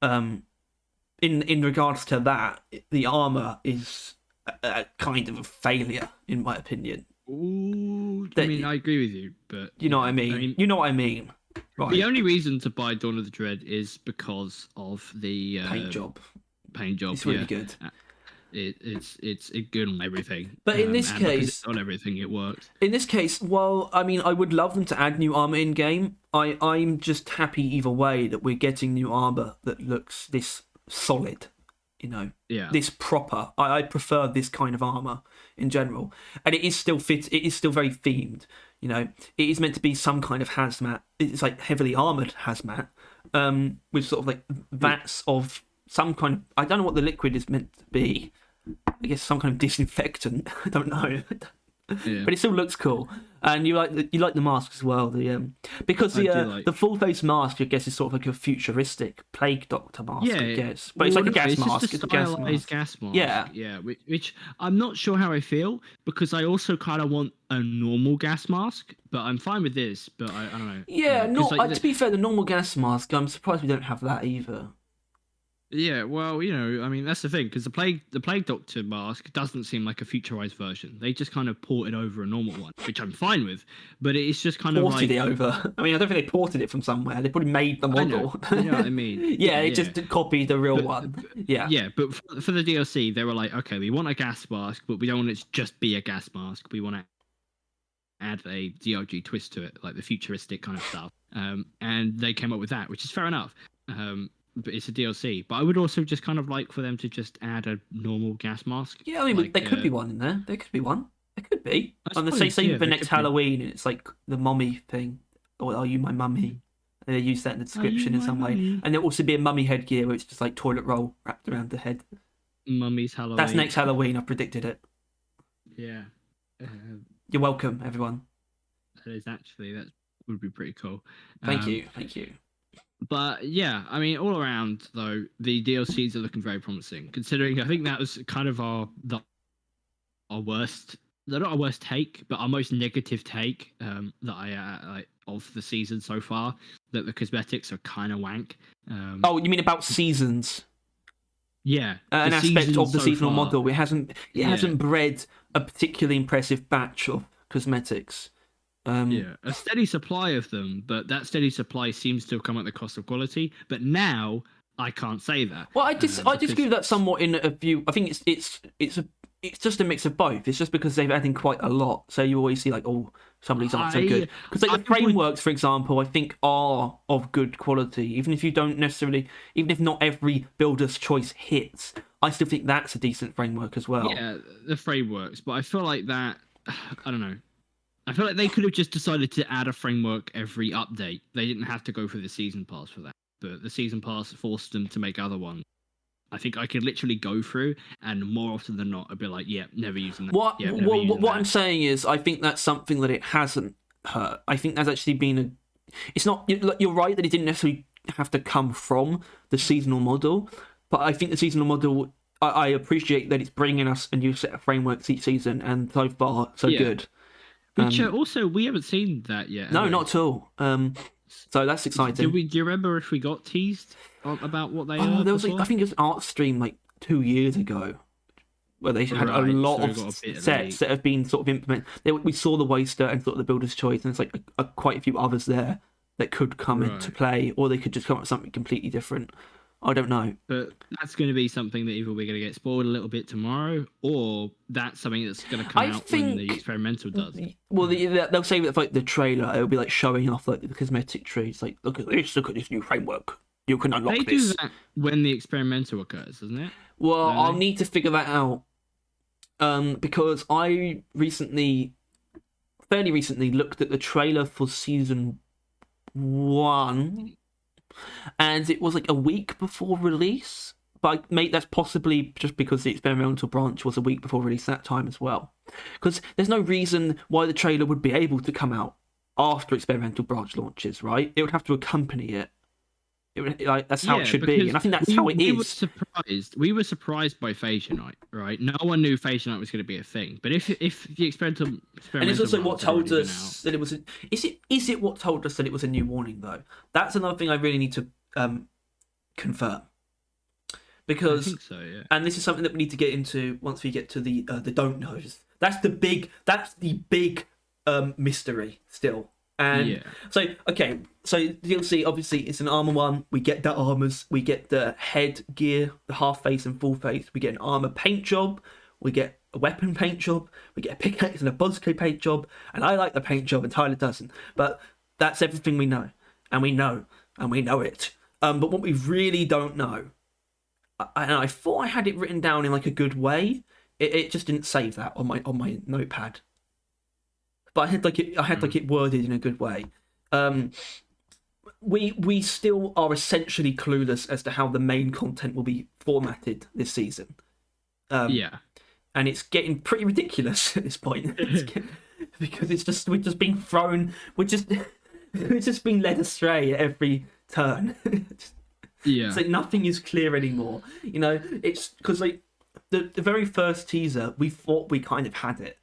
in regards to that, the armor is a kind of a failure, in my opinion. Ooh, I mean, I agree with you, but you know what I mean. You know what I mean, right? The only reason to buy Dawn of the Dread is because of the paint job. Paint job, it's really good. It's good on everything. But in this case, on everything it works. In this case, well, I mean, I would love them to add new armor in game. I'm just happy either way that we're getting new armor that looks this solid. You know, this proper. I prefer this kind of armor in general, and it is still fit. It is still very themed. You know, it is meant to be some kind of hazmat. It's like heavily armored hazmat, with sort of like vats of some kind of. I don't know what the liquid is meant to be. I guess some kind of disinfectant. I don't know. Yeah. But it still looks cool, and you like the mask as well. Because the full face mask, I guess, is sort of like a futuristic plague doctor mask. I guess, but it's like a gas mask. It's a gas mask. Yeah. Which I'm not sure how I feel, because I also kind of want a normal gas mask, but I'm fine with this. But I don't know. Yeah, to be fair, the normal gas mask, I'm surprised we don't have that either. Yeah, well, you know, I mean, that's the thing, because the plague doctor mask doesn't seem like a futurized version. They just kind of ported over a normal one, which I'm fine with, but it's just kind of like ported it over. I mean, I don't think they ported it from somewhere. They probably made the model. You know what I mean? They just copied the real one. Yeah, but for the DLC, they were like, okay, we want a gas mask, but we don't want it to just be a gas mask. We want to add a DRG twist to it, like the futuristic kind of stuff. And they came up with that, which is fair enough. But it's a DLC. But I would also just kind of like for them to just add a normal gas mask. Yeah, I mean, like, there could be one in there. There could be one. There could be. And they say the next Halloween, and it's like the mummy thing. Or are you my mummy? And they use that in the description in some way. And there'll also be a mummy headgear where it's just like toilet roll wrapped around the head. Mummy's Halloween. That's next Halloween. I predicted it. Yeah. You're welcome, everyone. That would be pretty cool. Thank you. But yeah, I mean, all around though, the DLCs are looking very promising. Considering, I think that was kind of our worst, not our worst take, but our most negative take that I like of the season so far. That the cosmetics are kind of wank. Oh, you mean about seasons? Yeah, an aspect of the seasonal model. It hasn't bred a particularly impressive batch of cosmetics. A steady supply of them, but that steady supply seems to have come at the cost of quality. But now I can't say that. Well, I disagree with that somewhat in a view. I think it's just a mix of both. It's just because they've added quite a lot, so you always see like, oh, some of these aren't so good. Because like the frameworks, for example, I think are of good quality. Even if not every builder's choice hits, I still think that's a decent framework as well. Yeah, the frameworks, but I feel like that. I don't know. I feel like they could have just decided to add a framework every update. They didn't have to go for the season pass for that. But the season pass forced them to make other ones. I think I could literally go through, and more often than not, I'd be like, yeah, never using that. What I'm saying is, I think that's something that it hasn't hurt. I think there's actually been it's not. You're right that it didn't necessarily have to come from the seasonal model, but I think the seasonal model. I appreciate that it's bringing us a new set of frameworks each season, and so far, so good. Which also, we haven't seen that yet. No, not at all. So that's exciting. Do you remember if we got teased about what they are? There was I think it was an art stream like 2 years ago where they had a lot of sets that have been sort of implemented. We saw the Waster and sort of the Builder's Choice, and it's like quite a few others there that could come into play, or they could just come up with something completely different. I don't know. But that's going to be something that either we're going to get spoiled a little bit tomorrow, or that's something that's going to come out when the experimental does. Well, they'll say with like the trailer, it'll be like showing off like the cosmetic trees. Like, look at this new framework. You can unlock this. They do that when the experimental occurs, doesn't it? Well, I'll need to figure that out. Because I fairly recently, looked at the trailer for season 1. And it was like a week before release, but that's possibly just because the experimental branch was a week before release that time as well. Because there's no reason why the trailer would be able to come out after experimental branch launches, right? It would have to accompany it. That's how it should be, and I think that's how it is. We were surprised by Phasure Night, right? No one knew Phasure Night was going to be a thing. But if the experimental and it's also what told us that it was. Is it what told us that it was a new warning though? That's another thing I really need to confirm. because I think so, yeah. and this is something that we need to get into once we get to the don't knows. That's the big mystery still. And so DLC obviously it's an armor one. We get the armors, we get the head gear, the half face and full face. We get an armor paint job, we get a weapon paint job, we get a pickaxe and a buzzsaw paint job. And I like the paint job, and Tyler doesn't. But that's everything we know, and we know it. But what we really don't know, and I thought I had it written down in like a good way. It just didn't save that on my notepad. But I had it worded in a good way. We still are essentially clueless as to how the main content will be formatted this season. And it's getting pretty ridiculous at this point because we're just being thrown. We're just being led astray at every turn. It's like nothing is clear anymore. It's because like the very first teaser, we thought we kind of had it.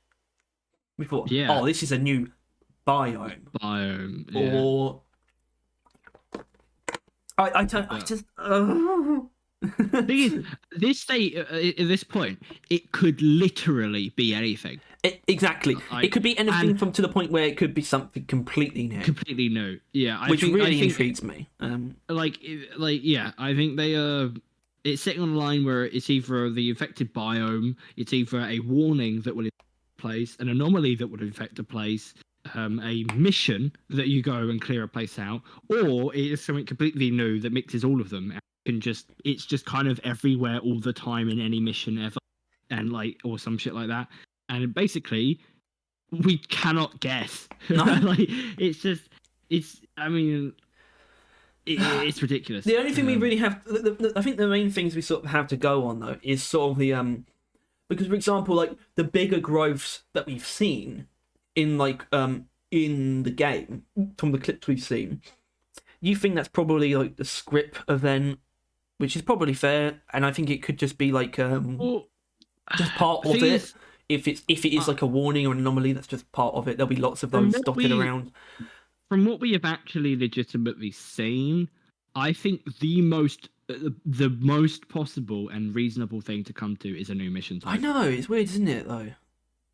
We thought, oh, this is a new biome. Or I just. This state at this point, it could literally be anything. Exactly, it could be anything from to the point where it could be something completely new. Yeah, which really intrigues me. I think they are. It's sitting on a line where it's either the infected biome, it's either a warning that will infect a place, an anomaly that would infect a place, a mission that you go and clear a place out, or it is something completely new that mixes all of them. It's just kind of everywhere all the time in any mission ever, and or some shit like that. And basically, we cannot guess. No. It's ridiculous. The only thing we really have, I think the main things we sort of have to go on though is sort of the because for example, like the bigger growths that we've seen in in the game from the clips we've seen, you think that's probably like the script event, which is probably fair, and I think it could just be like just part of it. If it is like a warning or an anomaly, that's just part of it. There'll be lots of those dotted around. From what we have actually legitimately seen, I think the most possible and reasonable thing to come to is a new mission type. I know, it's weird, isn't it? Though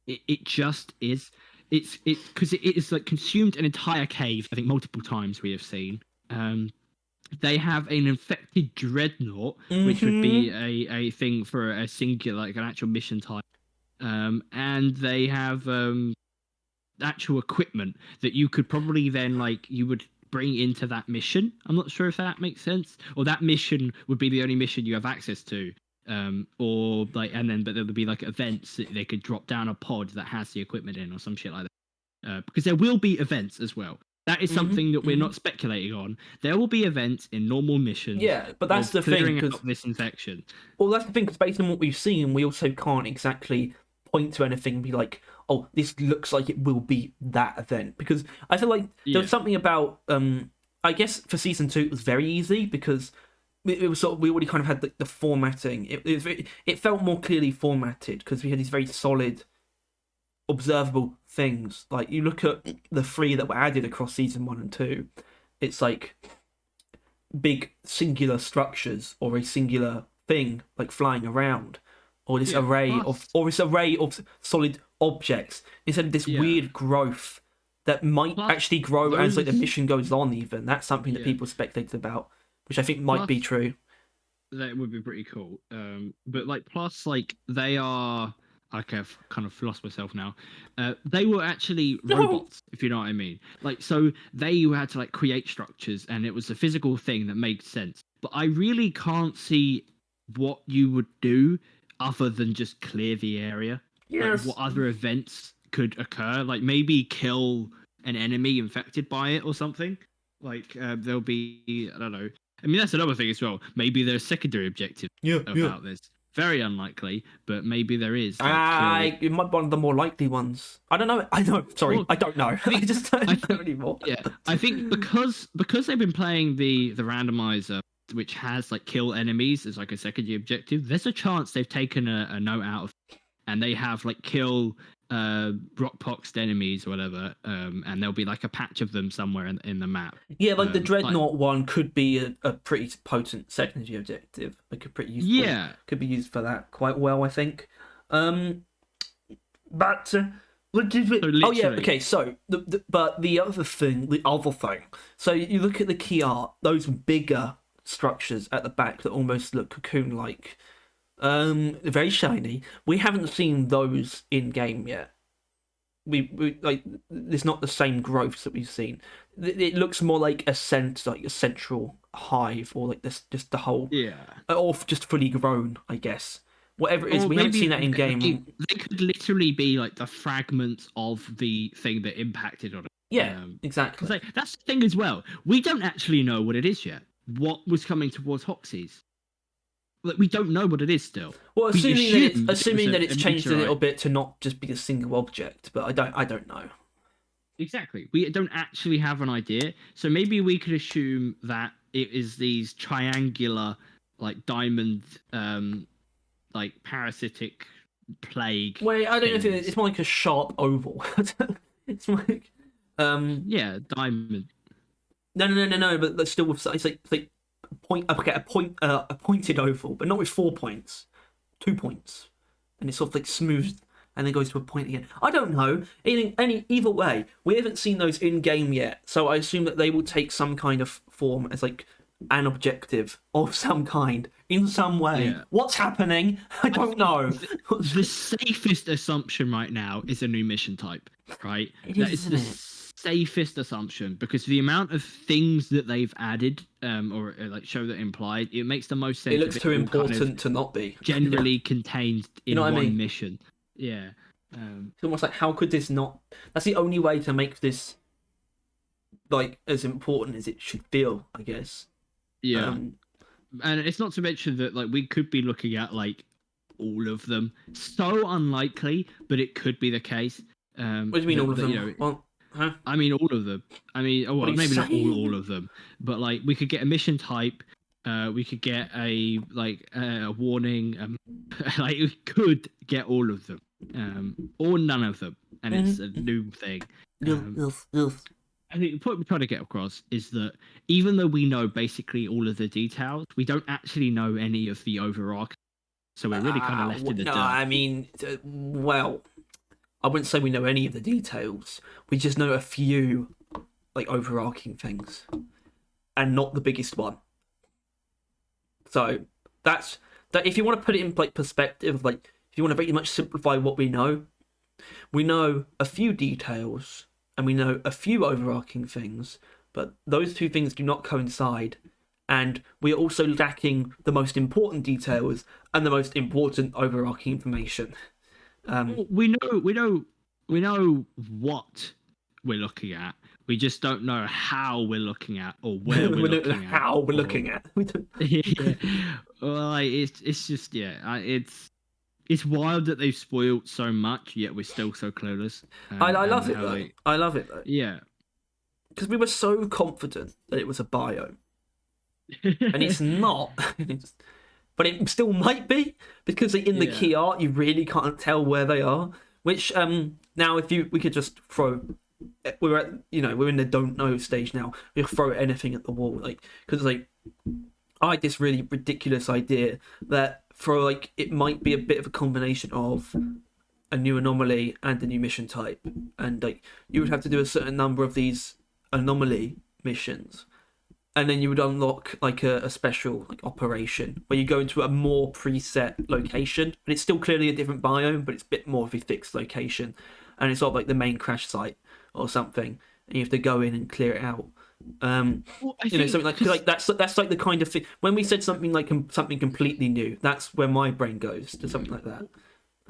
it just is. It's because it is like consumed an entire cave. I think multiple times we have seen. They have an infected dreadnought, which would be a thing for a singular, like an actual mission type. And they have actual equipment that you could probably then you would bring into that mission. I'm not sure if that makes sense, or that mission would be the only mission you have access to. But there would be events that they could drop down a pod that has the equipment in or some shit like that. Because there will be events as well. That is something that we're not speculating on. There will be events in normal missions. Yeah, but that's the thing. Clearing out this infection. Well, that's the thing, because based on what we've seen, we also can't exactly point to anything and be like, oh, this looks like it will be that event. Because I feel like there was something about, I guess for season 2 it was very easy because it was sort of, we already kind of had the formatting. It felt more clearly formatted because we had these very solid, observable things. Like you look at the 3 that were added across season 1 and 2, it's like big singular structures or a singular thing like flying around, or this array of solid objects instead of this weird growth that might actually grow as the mission goes on. Even that's something that people speculated about, which I think might be true. That would be pretty cool. But plus they are. I've kind of lost myself now. They were actually robots, if you know what I mean. So they had to create structures, and it was a physical thing that made sense. But I really can't see what you would do other than just clear the area. Yes. What other events could occur? Maybe kill an enemy infected by it or something. There'll be, I don't know. I mean, that's another thing as well. Maybe there's secondary objectives about this. Very unlikely, but maybe there is. It might be one of the more likely ones. I don't know. Sorry, I don't know. I just don't know anymore. Yeah, I think because they've been playing the randomizer, which has kill enemies as a secondary objective. There's a chance they've taken a note out of, and they have like kill rock-poxed enemies or whatever, and there'll be like a patch of them somewhere in the map. Yeah, like the Dreadnought one could be a pretty potent secondary objective. Like could pretty useful. Yeah, could be used for that quite well, I think. But what is it? So Oh yeah, literally- okay. So but the other thing. So you look at the key art; those bigger structures at the back that almost look cocoon-like. They're very shiny. We haven't seen those in game yet. We like it's not the same growths that we've seen. It looks more like a central hive, or like this just the whole, or just fully grown, I guess. Whatever it is, Or we haven't maybe seen that in game. They could literally be like the fragments of the thing that impacted on it. Yeah, exactly. Like, that's the thing as well. We don't actually know what it is yet. What was coming towards Hoxie's? Like, we don't know what it is still. Well, We assumed assuming that it it's was changed a meteorite. little bit to not just be a single object, but I don't know. Exactly. We don't actually have an idea. So maybe we could assume that it is these triangular, like diamond, like parasitic plague. Wait, I don't know if things. it's more like a sharp oval. It's like, Yeah, diamond. no, but that's still with it's like a pointed oval, but not with 4 points, 2 points, and it's sort of like smooth, and then goes to a point again. I don't know. Either way, we haven't seen those in game yet, so I assume that they will take some kind of form as like an objective of some kind in some way. Yeah. What's happening? I don't know. The safest assumption right now is a new mission type, right? It is, That is the safest assumption, because the amount of things that they've added, or like show that implied, it makes the most sense. It looks if too all kind of important to not be generally contained in know what I one mean? mission. Yeah. It's almost like, how could this not? That's the only way to make this like as important as it should feel, I guess. Yeah. And it's not to mention that like we could be looking at like all of them. So unlikely, but it could be the case. What do you mean all of them? You know, Well, huh? I mean all of them. I mean, well, What are you maybe not saying? all of them, but like we could get a mission type. We could get a warning. Like we could get all of them, or none of them, and it's a new thing. I think the point we're trying to get across is that even though we know basically all of the details, we don't actually know any of the overarching. So we're really kind of left in the No, dark. I mean, well, I wouldn't say we know any of the details. We just know a few, like, overarching things, and not the biggest one. So that's that. If you want to put it in like perspective, like if you want to very much simplify what we know a few details and we know a few overarching things, but those two things do not coincide. And we are also lacking the most important details and the most important overarching information. We know what we're looking at. We just don't know how we're looking at or where we're looking at. How we're looking at. We don't... Yeah. Well, like, it's just it's wild that they've spoiled so much, yet we're still so clueless. I love it though. I love it though. Yeah. Because we were so confident that it was a biome. And it's not. But it still might be, because in the key art you really can't tell where they are. Which now we could just throw, we're in the don't know stage now. We'll throw anything at the wall, like, because like I had this really ridiculous idea that it might be a bit of a combination of a new anomaly and a new mission type, and like you would have to do a certain number of these anomaly missions, and then you would unlock like a special like operation where you go into a more preset location, but it's still clearly a different biome, but it's a bit more of a fixed location, and it's sort of like the main crash site or something, and you have to go in and clear it out. Something like that's like the kind of thing. When we said something like something completely new, that's where my brain goes to something like that.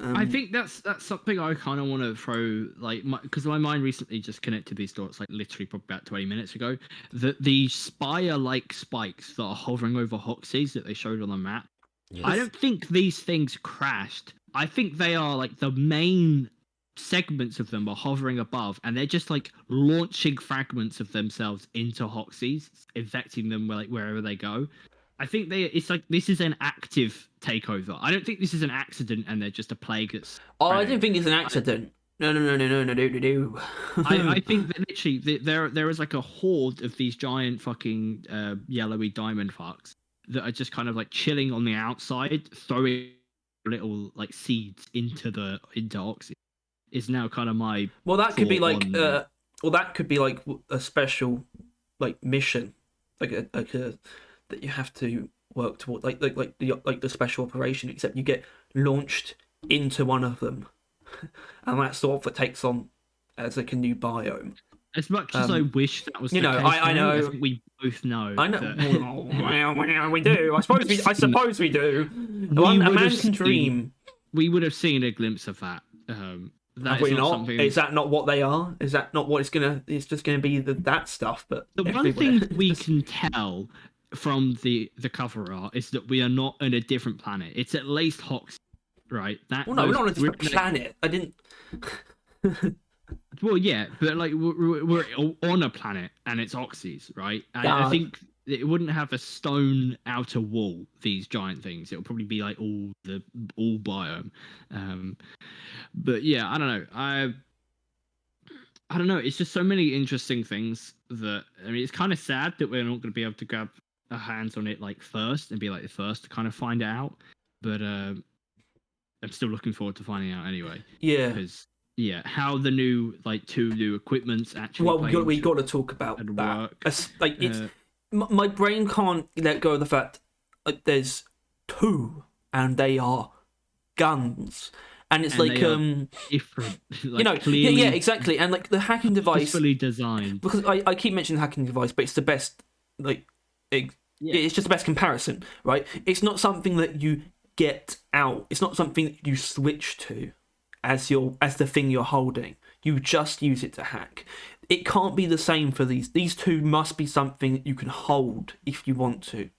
I think that's something I kind of want to throw, like, because my mind recently just connected these dots, like literally probably about 20 minutes ago. The spire-like spikes that are hovering over Hoxie's that they showed on the map. Yes. I don't think these things crashed. I think they are like the main segments of them are hovering above, and they're just like launching fragments of themselves into Hoxie's, infecting them like wherever they go. I think it's like this is an active takeover. I don't think this is an accident and they're just a plague that's. Oh, I don't think it's an accident. No. I think that literally there is like a horde of these giant fucking yellowy diamond fucks that are just kind of like chilling on the outside, throwing little like seeds into Oxy. Is now kind of my. Well, that could be like that could be like a special like mission, like a that you have to work toward, like the special operation, except you get launched into one of them, and that's sort of what takes on as like a new biome. As much as I wish that was, the case, I know. I think we both know. I know. Well, we do. I suppose we do. A man can dream. We would have seen a glimpse of that. Have we not? Something... Is that not what they are? Is that not what it's gonna? It's just gonna be that stuff. But the one thing we can tell from the cover art is that we are not on a different planet. It's at least Hox, right? Well, no, we're not on a different planet. I didn't. Well, yeah, but like we're on a planet and it's Oxys, right? I think it wouldn't have a stone outer wall. These giant things. It would probably be like all biome. But yeah, I don't know. I don't know. It's just so many interesting things that it's kind of sad that we're not going to be able to grab our hands on it like first and be like the first to kind of find it out. But I'm still looking forward to finding out anyway. Yeah. Because how the new two new equipments actually. Well, we got to talk about that. Like it's my brain can't let go of the fact like there's two and they are guns. And it's different, clearly, yeah, exactly. And like the hacking device, fully designed. Because I keep mentioning the hacking device, but it's the best. It's just the best comparison, right? It's not something that you get out. It's not something that you switch to as the thing you're holding. You just use it to hack. It can't be the same for these. These two must be something that you can hold if you want to.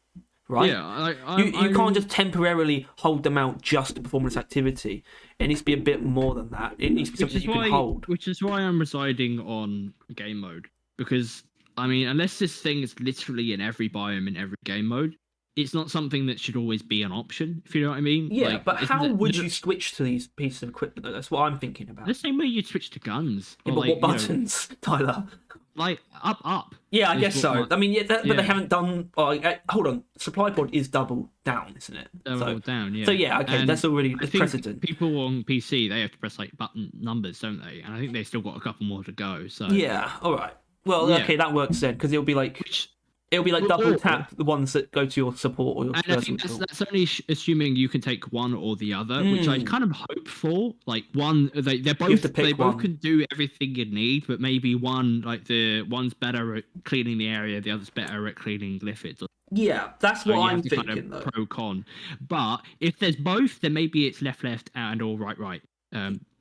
Right? Yeah, you can't just temporarily hold them out just to perform this activity. It needs to be a bit more than that. It needs to be something you can hold. Which is why I'm residing on game mode. Because, unless this thing is literally in every biome in every game mode, it's not something that should always be an option, if you know what I mean. Yeah, but how would you switch to these pieces of equipment, though? That's what I'm thinking about. The same way you'd switch to guns. Yeah, but what buttons, Tyler? Like, up. Yeah, I guess so. But they haven't done... hold on. Supply pod is double down, isn't it? Double down, yeah. So, yeah, okay, and that's already precedent. People on PC, they have to press, button numbers, don't they? And I think they've still got a couple more to go, so... Yeah, all right. Well, okay, that works then, because it'll be like... It'll be like double tap the ones that go to your support or your and I think that's only assuming you can take one or the other, which I kind of hope for. Like one, they both can do everything you need, but maybe one, the one's better at cleaning the area, the other's better at cleaning glyphids. Yeah, that's what I'm thinking. Kind of pro con, but if there's both, then maybe it's left and or right.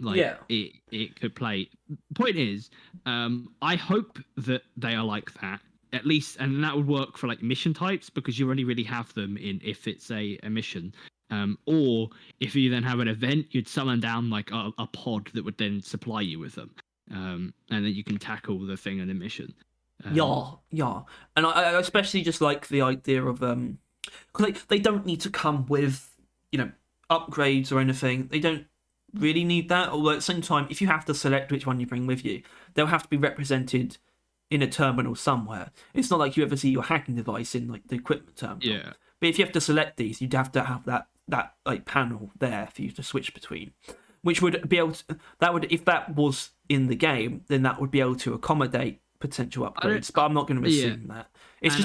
It could play. Point is, I hope that they are like that. At least, and that would work for mission types because you only really have them in if it's a mission, or if you then have an event, you'd summon down a pod that would then supply you with them, and then you can tackle the thing in the mission. Yeah, and I especially just like the idea of because they don't need to come with upgrades or anything. They don't really need that. Although at the same time, if you have to select which one you bring with you, they'll have to be represented in a terminal somewhere. It's not like you ever see your hacking device in the equipment terminal. Yeah. But if you have to select these, you'd have to have that panel there for you to switch between, which would be able to if that was in the game, then that would be able to accommodate potential upgrades. But I'm not going to assume that. It's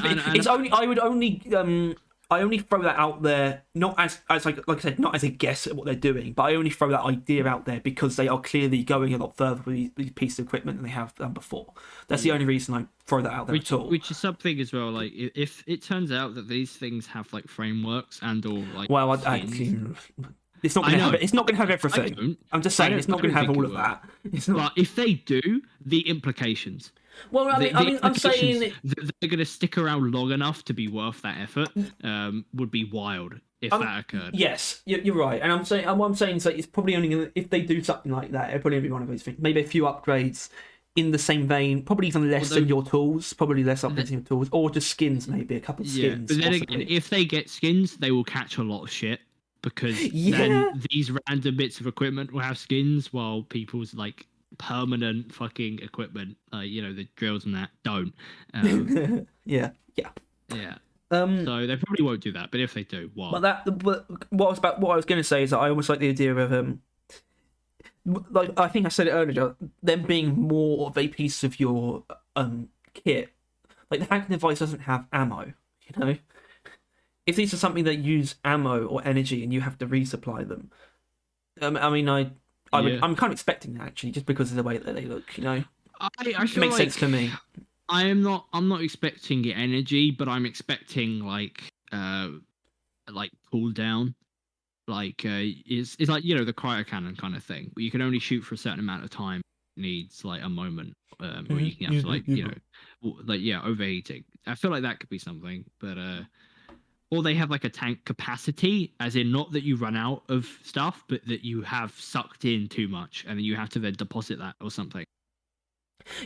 I only throw that out there, not as like I said, not as a guess at what they're doing, but I only throw that idea out there because they are clearly going a lot further with these pieces of equipment than they have done before. That's the only reason I throw that out there at all. Which is something as well. If it turns out that these things have frameworks and or it's not going to have it. It's not going to have everything. I'm just saying it's not going to have all of that. But if they do, the implications. Well, I'm saying that they're going to stick around long enough to be worth that effort. Would be wild if that occurred. Yes, you're right, and what I'm saying is that it's probably only gonna, if they do something like that, it'll probably be one of those things. Maybe a few upgrades in the same vein, probably even less than your tools, probably less upgrades than your tools, or just skins, maybe a couple of skins. But then again, if they get skins, they will catch a lot of shit because then these random bits of equipment will have skins, while people's like permanent fucking equipment, the drills and that don't. Yeah. So they probably won't do that, but if they do, why? But what I was going to say is that I almost like the idea of like I think I said it earlier, them being more of a piece of your kit, like the hacking device doesn't have ammo, you know. If these are something that use ammo or energy and you have to resupply them, I'm kind of expecting that actually, just because of the way that they look, you know. I feel makes sense to me. I'm not expecting energy, but I'm expecting like cooldown. Like it's like the cryo cannon kind of thing, where you can only shoot for a certain amount of time. It needs like a moment, or you can have to overheating. I feel like that could be something, but or they have like a tank capacity, as in not that you run out of stuff, but that you have sucked in too much, and then you have to then deposit that or something.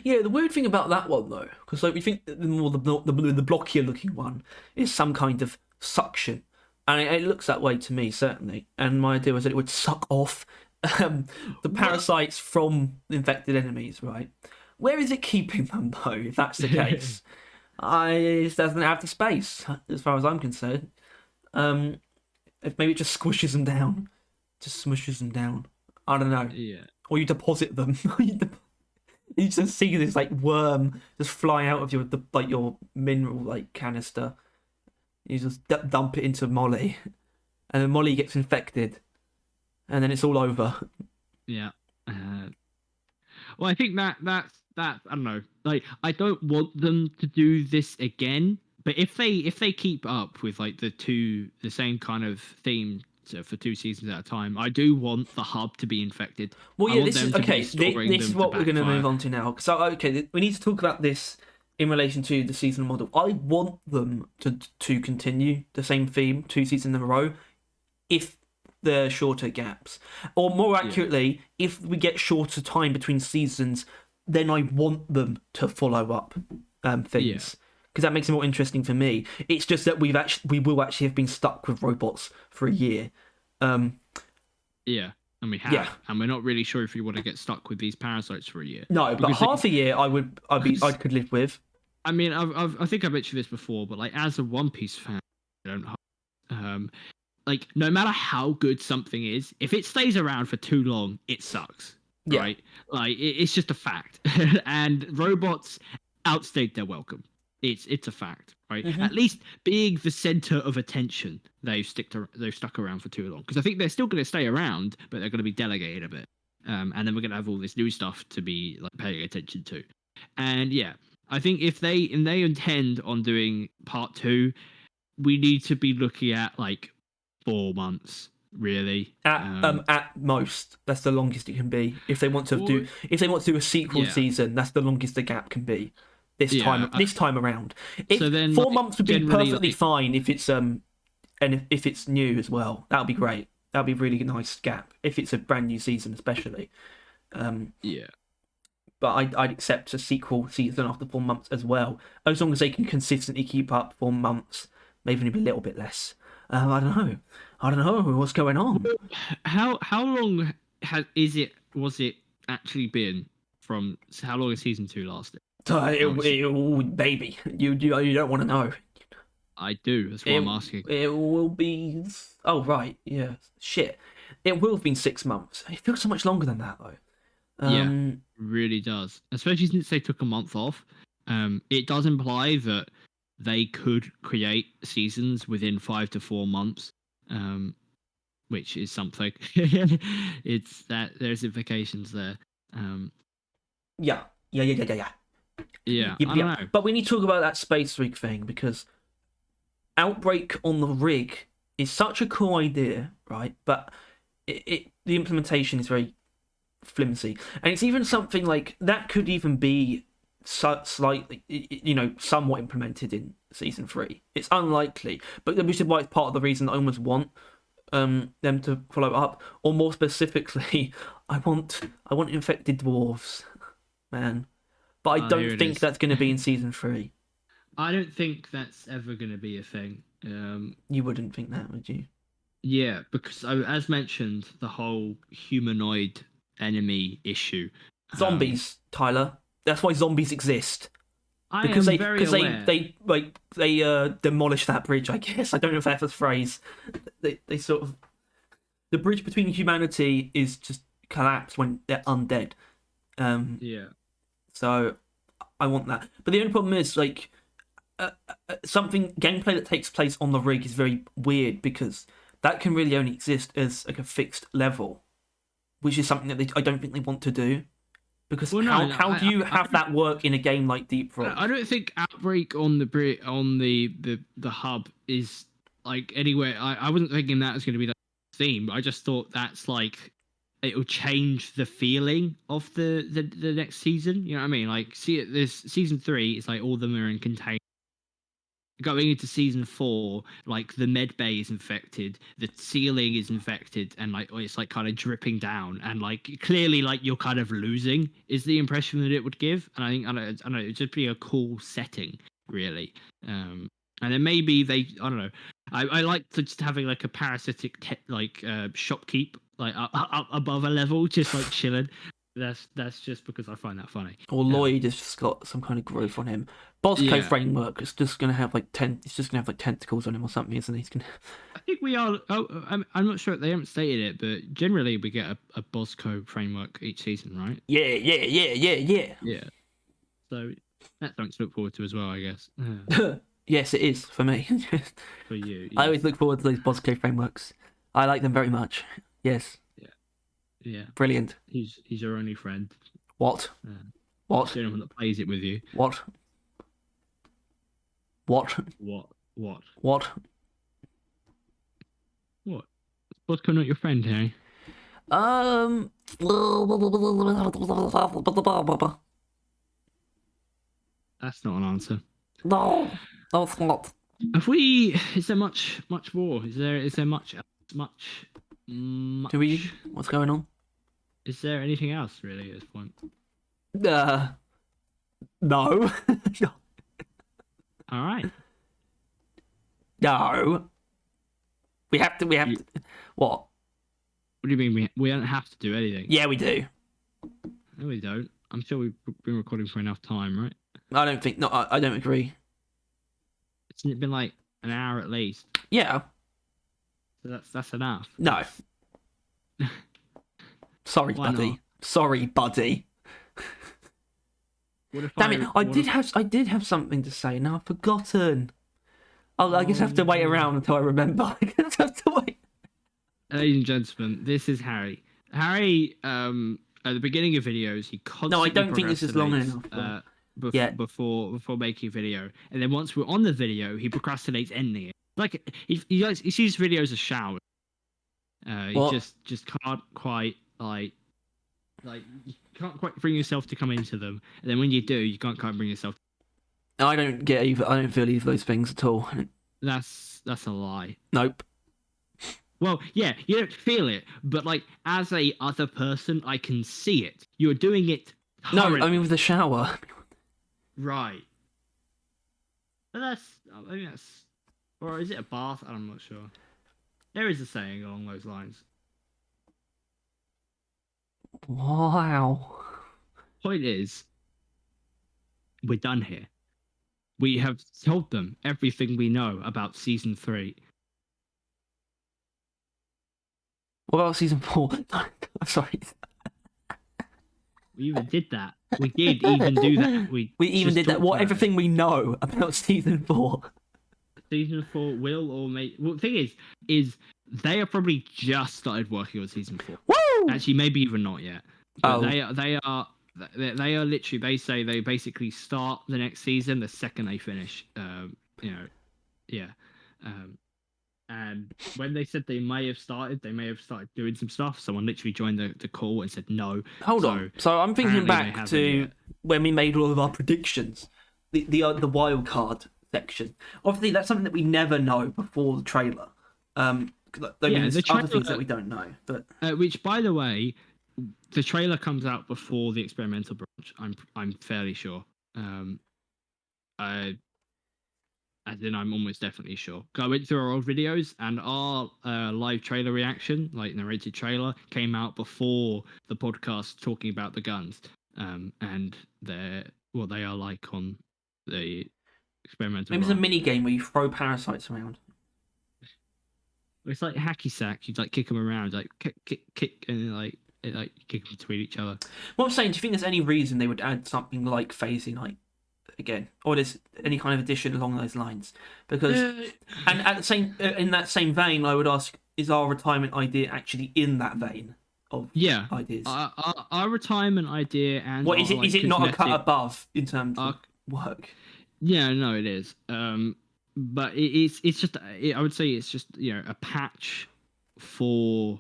Yeah, the weird thing about that one though, because like we think the more the blockier looking one is some kind of suction. And it looks that way to me, certainly. And my idea was that it would suck off the parasites from infected enemies, right? Where is it keeping them, though, if that's the case? It doesn't have the space, as far as I'm concerned. If maybe it just squishes them down. Just smushes them down. I don't know. Yeah. Or you deposit them. You just see this, like, worm just fly out of your mineral, like, canister. You just dump it into Molly, and then Molly gets infected, and then it's all over. Yeah. Well, I think that I don't know. Like, I don't want them to do this again, but if they keep up with like the same kind of theme for 2 seasons at a time, I do want the hub to be infected. Well, yeah, this is okay. This is what we're going to move on to now. So, okay, we need to talk about this in relation to the seasonal model. I want them to continue the same theme 2 seasons in a row, if there are shorter gaps, or more accurately, if we get shorter time between seasons, then I want them to follow up things, because that makes it more interesting for me. It's just that we will actually have been stuck with robots for a year. And we have, and we're not really sure if we want to get stuck with these parasites for a year. No, but half a year I could live with. I mean, I think I mentioned this before, but like as a One Piece fan, I don't like no matter how good something is, if it stays around for too long, it sucks. Yeah. Right? Like it's just a fact, and robots outstayed their welcome. It's a fact, right? Mm-hmm. At least being the center of attention, they've stuck around for too long, because I think they're still going to stay around, but they're going to be delegated a bit, and then we're going to have all this new stuff to be like paying attention to, and I think if they intend on doing part 2, we need to be looking at like 4 months, really. At most, that's the longest it can be. If they want to do a sequel season, that's the longest the gap can be. This time around, so then 4 months would be perfectly fine if it's and if it's new as well. That would be great. That would be a really nice gap if it's a brand new season, especially. But I'd accept a sequel season after 4 months as well, as long as they can consistently keep up 4 months, maybe a little bit less. I don't know what's going on. How long was it actually been from? How long has season 2 lasted? Baby, you don't want to know. I do. That's why I'm asking. It will be. Oh right, yeah. Shit, it will have been 6 months. It feels so much longer than that though. It really does. Especially since they took a month off. It does imply that they could create seasons within 5 to 4 months. Which is something. It's that there's implications there. Yeah. I don't know. But we need to talk about that space rig thing, because Outbreak on the rig is such a cool idea, right? But the implementation is very flimsy, and it's even something like that could even be slightly, somewhat implemented in season 3. It's unlikely, but which is why it's part of the reason I almost want them to follow up, or more specifically, I want infected dwarves. Man, but I don't think that's going to be in season 3. I don't think that's ever going to be a thing. You wouldn't think that, would you? Yeah, because as mentioned, the whole humanoid enemy issue. Zombies, Tyler. That's why zombies exist. Because they demolished that bridge. I guess I don't know if that's a phrase. They sort of, the bridge between humanity is just collapsed when they're undead. Yeah. So I want that, but the only problem is like something gameplay that takes place on the rig is very weird because that can really only exist as like a fixed level, which is something that I don't think they want to do. Because how do you have that work in a game like Deep Rock? I don't think Outbreak on the hub is like anywhere. I wasn't thinking that was going to be the theme. I just thought that's like it will change the feeling of the next season. You know what I mean? Like, this season 3 is like all of them are in containment. Going into season 4, like the med bay is infected, the ceiling is infected, and like it's like kind of dripping down, and like clearly like you're kind of losing is the impression that it would give. And I don't know, it'd just be a cool setting, really. And then maybe I don't know. I like just having like a parasitic shopkeep like up above a level, just like chilling. That's just because I find that funny. Or Lloyd has just got some kind of growth on him. Bosco framework is just gonna have like It's just gonna have like tentacles on him or something, isn't he? He's gonna. I think we are. I'm not sure they haven't stated it, but generally we get a Bosco framework each season, right? Yeah. Yeah. So that's something to look forward to as well, I guess. Yes, it is for me. For you, yes. I always look forward to those Bosco frameworks. I like them very much. Yes. Yeah. Brilliant. He's your only friend. What? What? The only one that plays it with you. What? What? What? What? What? What? Is Bosco not your friend, Harry? That's not an answer. No, it's not. Is there much more? Is there much? Do we? What's going on? Is there anything else really at this point? No. All right. No. We have to. What? What do you mean we don't have to do anything? Yeah, we do. No, we don't. I'm sure we've been recording for enough time, right? I don't think. No, I don't agree. It's been like an hour at least. Yeah. So that's enough. No. Sorry, buddy. Not? Sorry, buddy. Damn it! I did have something to say. Now I've forgotten. I guess I have to wait around until I remember. I guess I have to wait. Ladies and gentlemen, this is Harry. Harry, at the beginning of videos, he constantly. No, I don't think this is long enough. Before making a video, and then once we're on the video, he procrastinates ending it. Like he sees videos as showers. He just can't quite like you can't quite bring yourself to come into them, and then when you do, you can't quite bring yourself. I don't get either. I don't feel either of those things at all. That's a lie. Nope. Well, yeah, you don't feel it, but like as a other person, I can see it. You're doing it. No, I mean with the shower. Right. But I think that's, or is it a bath? I'm not sure. There is a saying along those lines. Wow. Point is, we're done here. We have told them everything we know about season 3. What about season 4? I'm sorry. We even did that. We did even do that. We even did that. What everything we know about season 4? Season 4 will or may. Well, the thing is they are probably just started working on season 4. Woo! Actually, maybe even not yet. But they are literally. They say they basically start the next season the second they finish. And when they said they may have started doing some stuff. Someone literally joined the call and said no. Hold on. So I'm thinking back to when we made all of our predictions, the wild card section. Obviously, that's something that we never know before the trailer. There's other things that we don't know. But which, by the way, the trailer comes out before the experimental branch. I'm fairly sure. I As in, I'm almost definitely sure. I went through our old videos, and our live trailer reaction, like narrated trailer, came out before the podcast talking about the guns. And they're what they are like on the experimental. Maybe it's a mini game where you throw parasites around. It's like hacky sack. You like kick them around, like kick, and like kick them between each other. What I'm saying, do you think there's any reason they would add something like phasing night again, or there's any kind of addition along those lines? Because and at the same in that same vein, I would ask: is our retirement idea actually in that vein of ideas? Our retirement idea and what is it? Like, is it not a cut above in terms of work? Yeah, no, it is. But it's just I would say it's just a patch for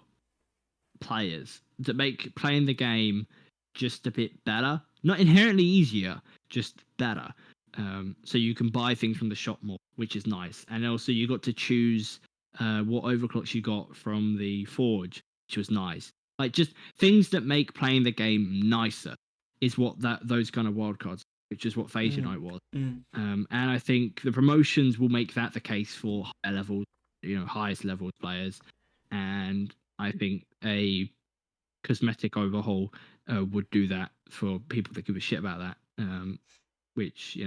players to make playing the game just a bit better, not inherently easier, just better. So you can buy things from the shop more, which is nice, and also you got to choose what overclocks you got from the forge, which was nice. Like just things that make playing the game nicer is what those kind of wildcards, which is what Phase Unite was. And I think the promotions will make that the case for higher levels, highest level players. And I think a cosmetic overhaul would do that for people that give a shit about that, which,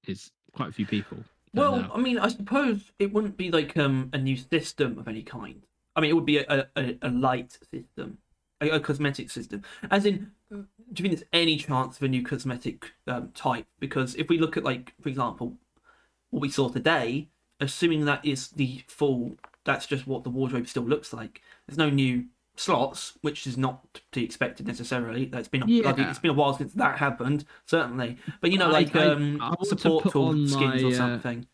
is quite a few people. Well, I mean, I suppose it wouldn't be like a new system of any kind. I mean, it would be a light system, a cosmetic system. As in, do you think there's any chance of a new cosmetic type? Because if we look at, like, for example, what we saw today, assuming that is the full, that's just what the wardrobe still looks like. There's no new slots, which is not to be expected necessarily. It's been a while since that happened, certainly. But I support tool skins or something.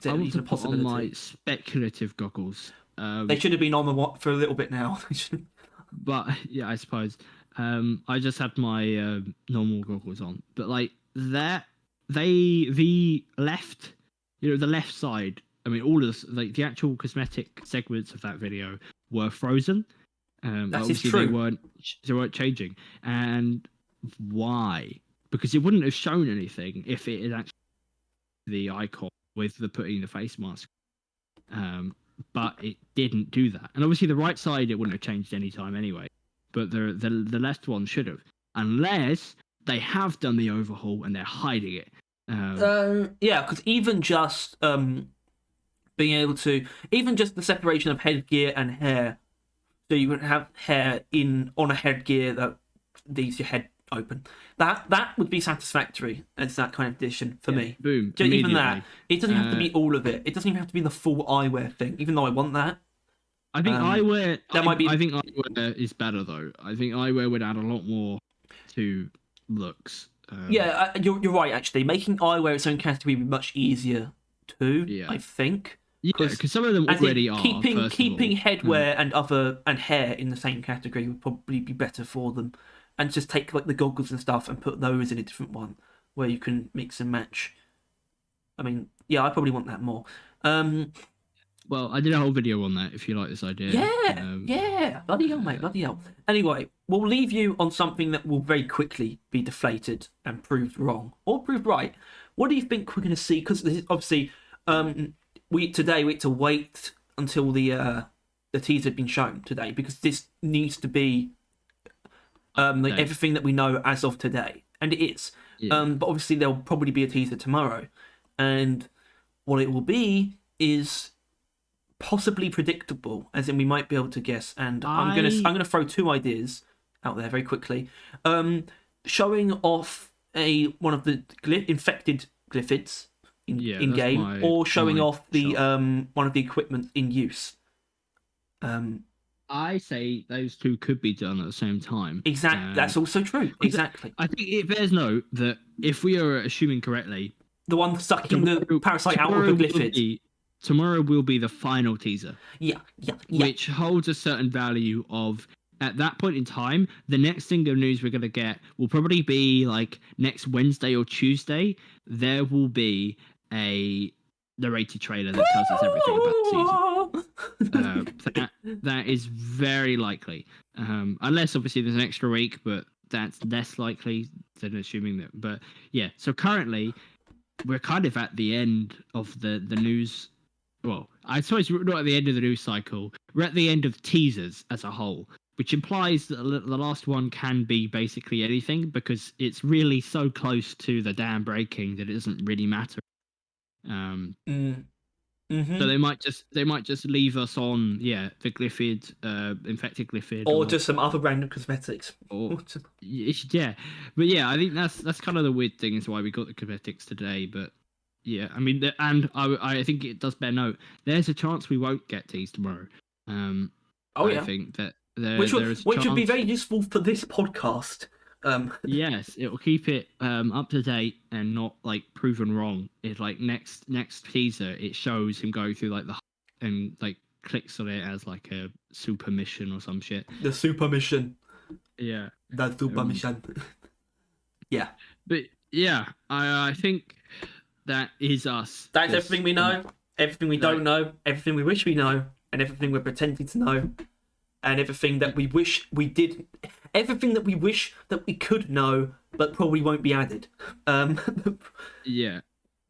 I want to put on my speculative goggles. They should have been on for a little bit now. But yeah, I suppose. I just had my normal goggles on, but like that, the left, the left side. I mean, all of this, like the actual cosmetic segments of that video were frozen. That is true. They weren't changing, and why? Because it wouldn't have shown anything if it had actually the icon with the putting the face mask. But it didn't do that, and obviously the right side it wouldn't have changed any time anyway. But the left one should have, unless they have done the overhaul and they're hiding it. Yeah, because even just being able to, even just the separation of headgear and hair, so you would have hair on a headgear that leaves your head open. That would be satisfactory as that kind of addition for me. Boom. Just even that. It doesn't have to be all of it. It doesn't even have to be the full eyewear thing, even though I want that. I think eyewear. I think eyewear is better though. I think eyewear would add a lot more to looks. Yeah, you're right. Actually, making eyewear its own category would be much easier too. Yeah. I think. Yeah, because some of them already are. Keeping headwear and hair in the same category would probably be better for them, and just take like the goggles and stuff and put those in a different one where you can mix and match. I mean, yeah, I probably want that more. Well, I did a whole video on that if you like this idea. Yeah. Bloody hell, mate. Bloody hell. Anyway, we'll leave you on something that will very quickly be deflated and proved wrong or proved right. What do you think we're going to see? Because this is obviously, we had to wait until the teaser had been shown today, because this needs to be like everything that we know as of today, and it is. Yeah. But obviously there'll probably be a teaser tomorrow, and what it will be is possibly predictable, as in we might be able to guess. And I'm gonna throw two ideas out there very quickly. Showing off one of the infected glyphids in game, or showing off the one of the equipment in use. I say those two could be done at the same time. Exactly, that's also true. Exactly. I think it bears note that if we are assuming correctly, the one sucking the parasite out of the glyphid. Tomorrow will be the final teaser. Yeah. Which holds a certain value of, at that point in time, the next thing of news we're going to get will probably be like next Wednesday or Tuesday. There will be a narrated trailer that tells us everything about the season. That is very likely, unless obviously there's an extra week, but that's less likely than assuming that. But yeah, so currently we're kind of at the end of the news. Well, I suppose we're not at the end of the news cycle. We're at the end of teasers as a whole, which implies that the last one can be basically anything because it's really so close to the damn breaking that it doesn't really matter. So they might just leave us on the Glyphid, infected Glyphid, or just some other random cosmetics. Or yeah, but yeah, I think that's kind of the weird thing is why we got the cosmetics today. But yeah, I mean, I think it does bear note. There's a chance we won't get these tomorrow. I think that which would be very useful for this podcast. Yes, it will keep it up to date and not like proven wrong. It's like next teaser, it shows him going through like and like clicks on it as like a super mission or some shit. The super mission. Yeah. The super mission. Yeah. But yeah, I think that is us. That's everything we know, everything we don't know, everything we wish we know, and everything we're pretending to know. And everything that we wish we did, everything that we wish that we could know, but probably won't be added. Yeah,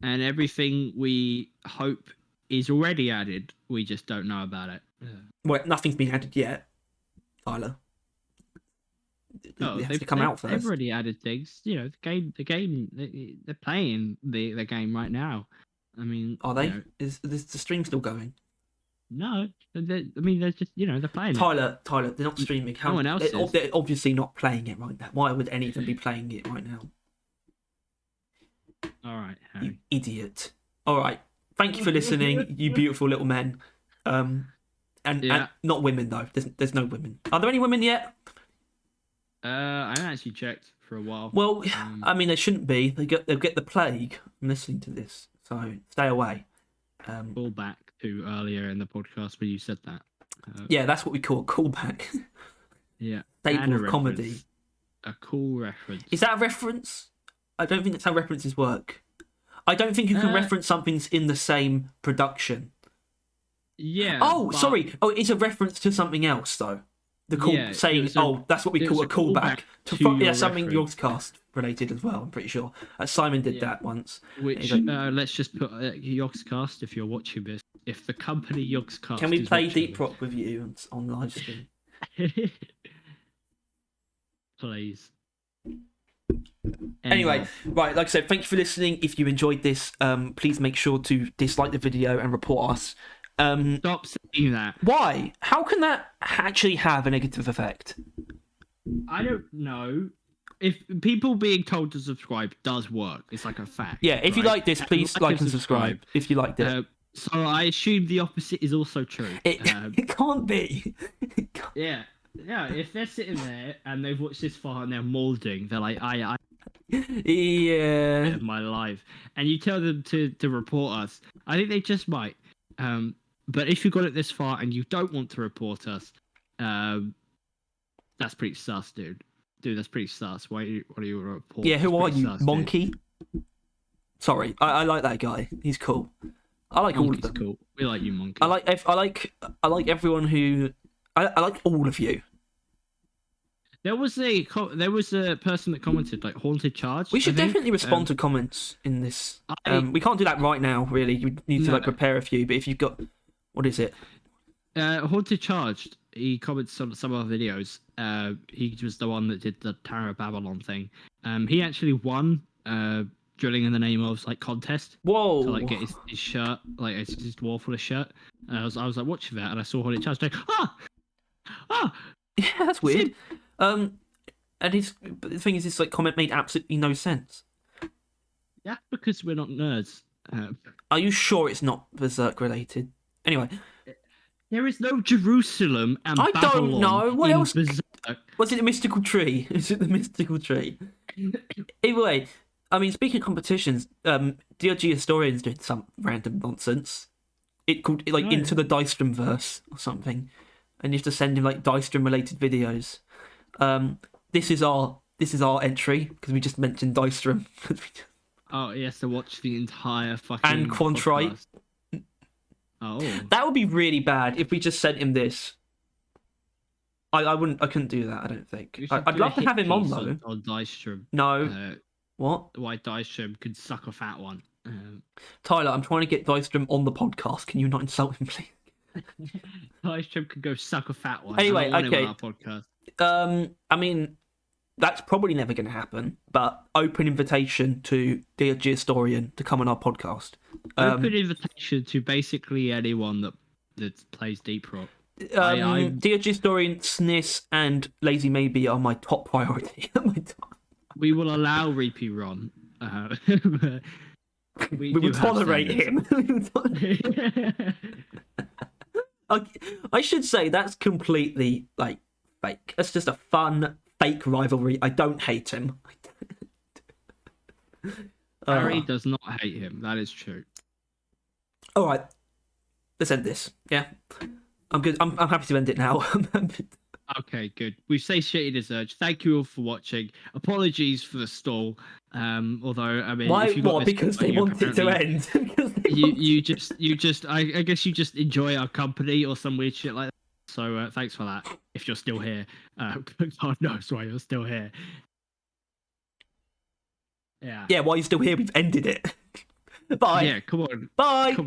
and everything we hope is already added, we just don't know about it. Well, nothing's been added yet, Tyler. No, they have to come out first. They've already added things. You know, the game. They're playing the game right now. I mean, are they? Is the stream still going? No, I mean they're just they're playing. Tyler, they're not streaming. No one else is. They're obviously not playing it right now. Why would any of them be playing it right now? All right, Harry. You idiot. All right, thank you for listening, you beautiful little men. And not women though. There's no women. Are there any women yet? I haven't actually checked for a while. Well, I mean there shouldn't be. They'll get the plague from listening to this. So stay away. Call back to earlier in the podcast where you said that. Yeah, that's what we call a callback. Yeah. Staple of comedy. A cool reference. Is that a reference? I don't think that's how references work. I don't think you can reference something's in the same production. Yeah. Oh, sorry. Oh, it's a reference to something else, though. The call saying, that's what we call a callback to something Yogscast related as well. I'm pretty sure Simon did that once. Which let's just put Yogscast if you're watching this. If the company Yogscast, can we play Deep Rock with you on live stream? Please. Anyway, right, like I said, thank you for listening. If you enjoyed this, please make sure to dislike the video and report us. Stop saying that. Why? How can that actually have a negative effect? I don't know. If people being told to subscribe does work, it's like a fact. Yeah, if you like this, please like and subscribe. If you liked it. So I assume the opposite is also true. It can't be. Yeah. If they're sitting there and they've watched this far and they're molding, they're like, yeah, my life, and you tell them to report us. I think they just might. But if you got it this far and you don't want to report us, that's pretty sus, dude. Dude, that's pretty sus. What do you report? Yeah, who are you, sus, Monkey? Dude. Sorry, I like that guy. He's cool. I like Monkey's all of them. Cool. We like you, Monkey. I like everyone who. I like all of you. There was a person that commented like haunted charge. We should definitely respond to comments in this. We can't do that right now. Really, we need to prepare a few. But if you've got, what is it? Haunted Charged. He comments on some of our videos. He was the one that did the Tower of Babylon thing. He actually won drilling in the name of contest. Whoa! To get his shirt, his dwarf shirt. I was like watching that and I saw Haunted Charged. Yeah, that's weird. And the thing is, this comment made absolutely no sense. Yeah, because we're not nerds. Are you sure it's not Berserk related? Anyway, there is no Jerusalem and I Babylon don't know. What else? Berserk. Was it the mystical tree? Is it the mystical tree? Anyway, I mean, speaking of competitions, DRG Historian's doing some random nonsense. It called Into the Dystrom verse or something, and you have to send him Dystrom related videos. This is our entry because we just mentioned Dystrom. Oh, he has to watch the entire fucking and Quantrite. Oh, That would be really bad if we just sent him this. I wouldn't. I couldn't do that. I don't think. I'd love to have him on though. On Dystrom. No. What? Why Dystrom could suck a fat one. Tyler, I'm trying to get Dystrom on the podcast. Can you not insult him, please? Dystrom could go suck a fat one. Anyway, okay. On our podcast. I mean, that's probably never going to happen. But open invitation to Dear Geostorian to come on our podcast. Open invitation to basically anyone that plays Deep Rock. Dear Geostorian, SNIS, and Lazy Maybe are my top priority. We will allow Reapy Ron. We will tolerate him. I should say that's completely fake. That's just a fun fake rivalry. I don't hate him. Harry does not hate him. That is true. All right, let's end this. Yeah, I'm good. I'm happy to end it now. Okay, good. We've satiated his urge. Thank you all for watching. Apologies for the stall. Although I mean, why? If you got what? Because they want it to end. you just I guess you just enjoy our company or some weird shit like that. So thanks for that. If you're still here, God knows why you're still here. Yeah. Yeah. While you're still here, we've ended it. Bye. Yeah. Come on. Bye. Come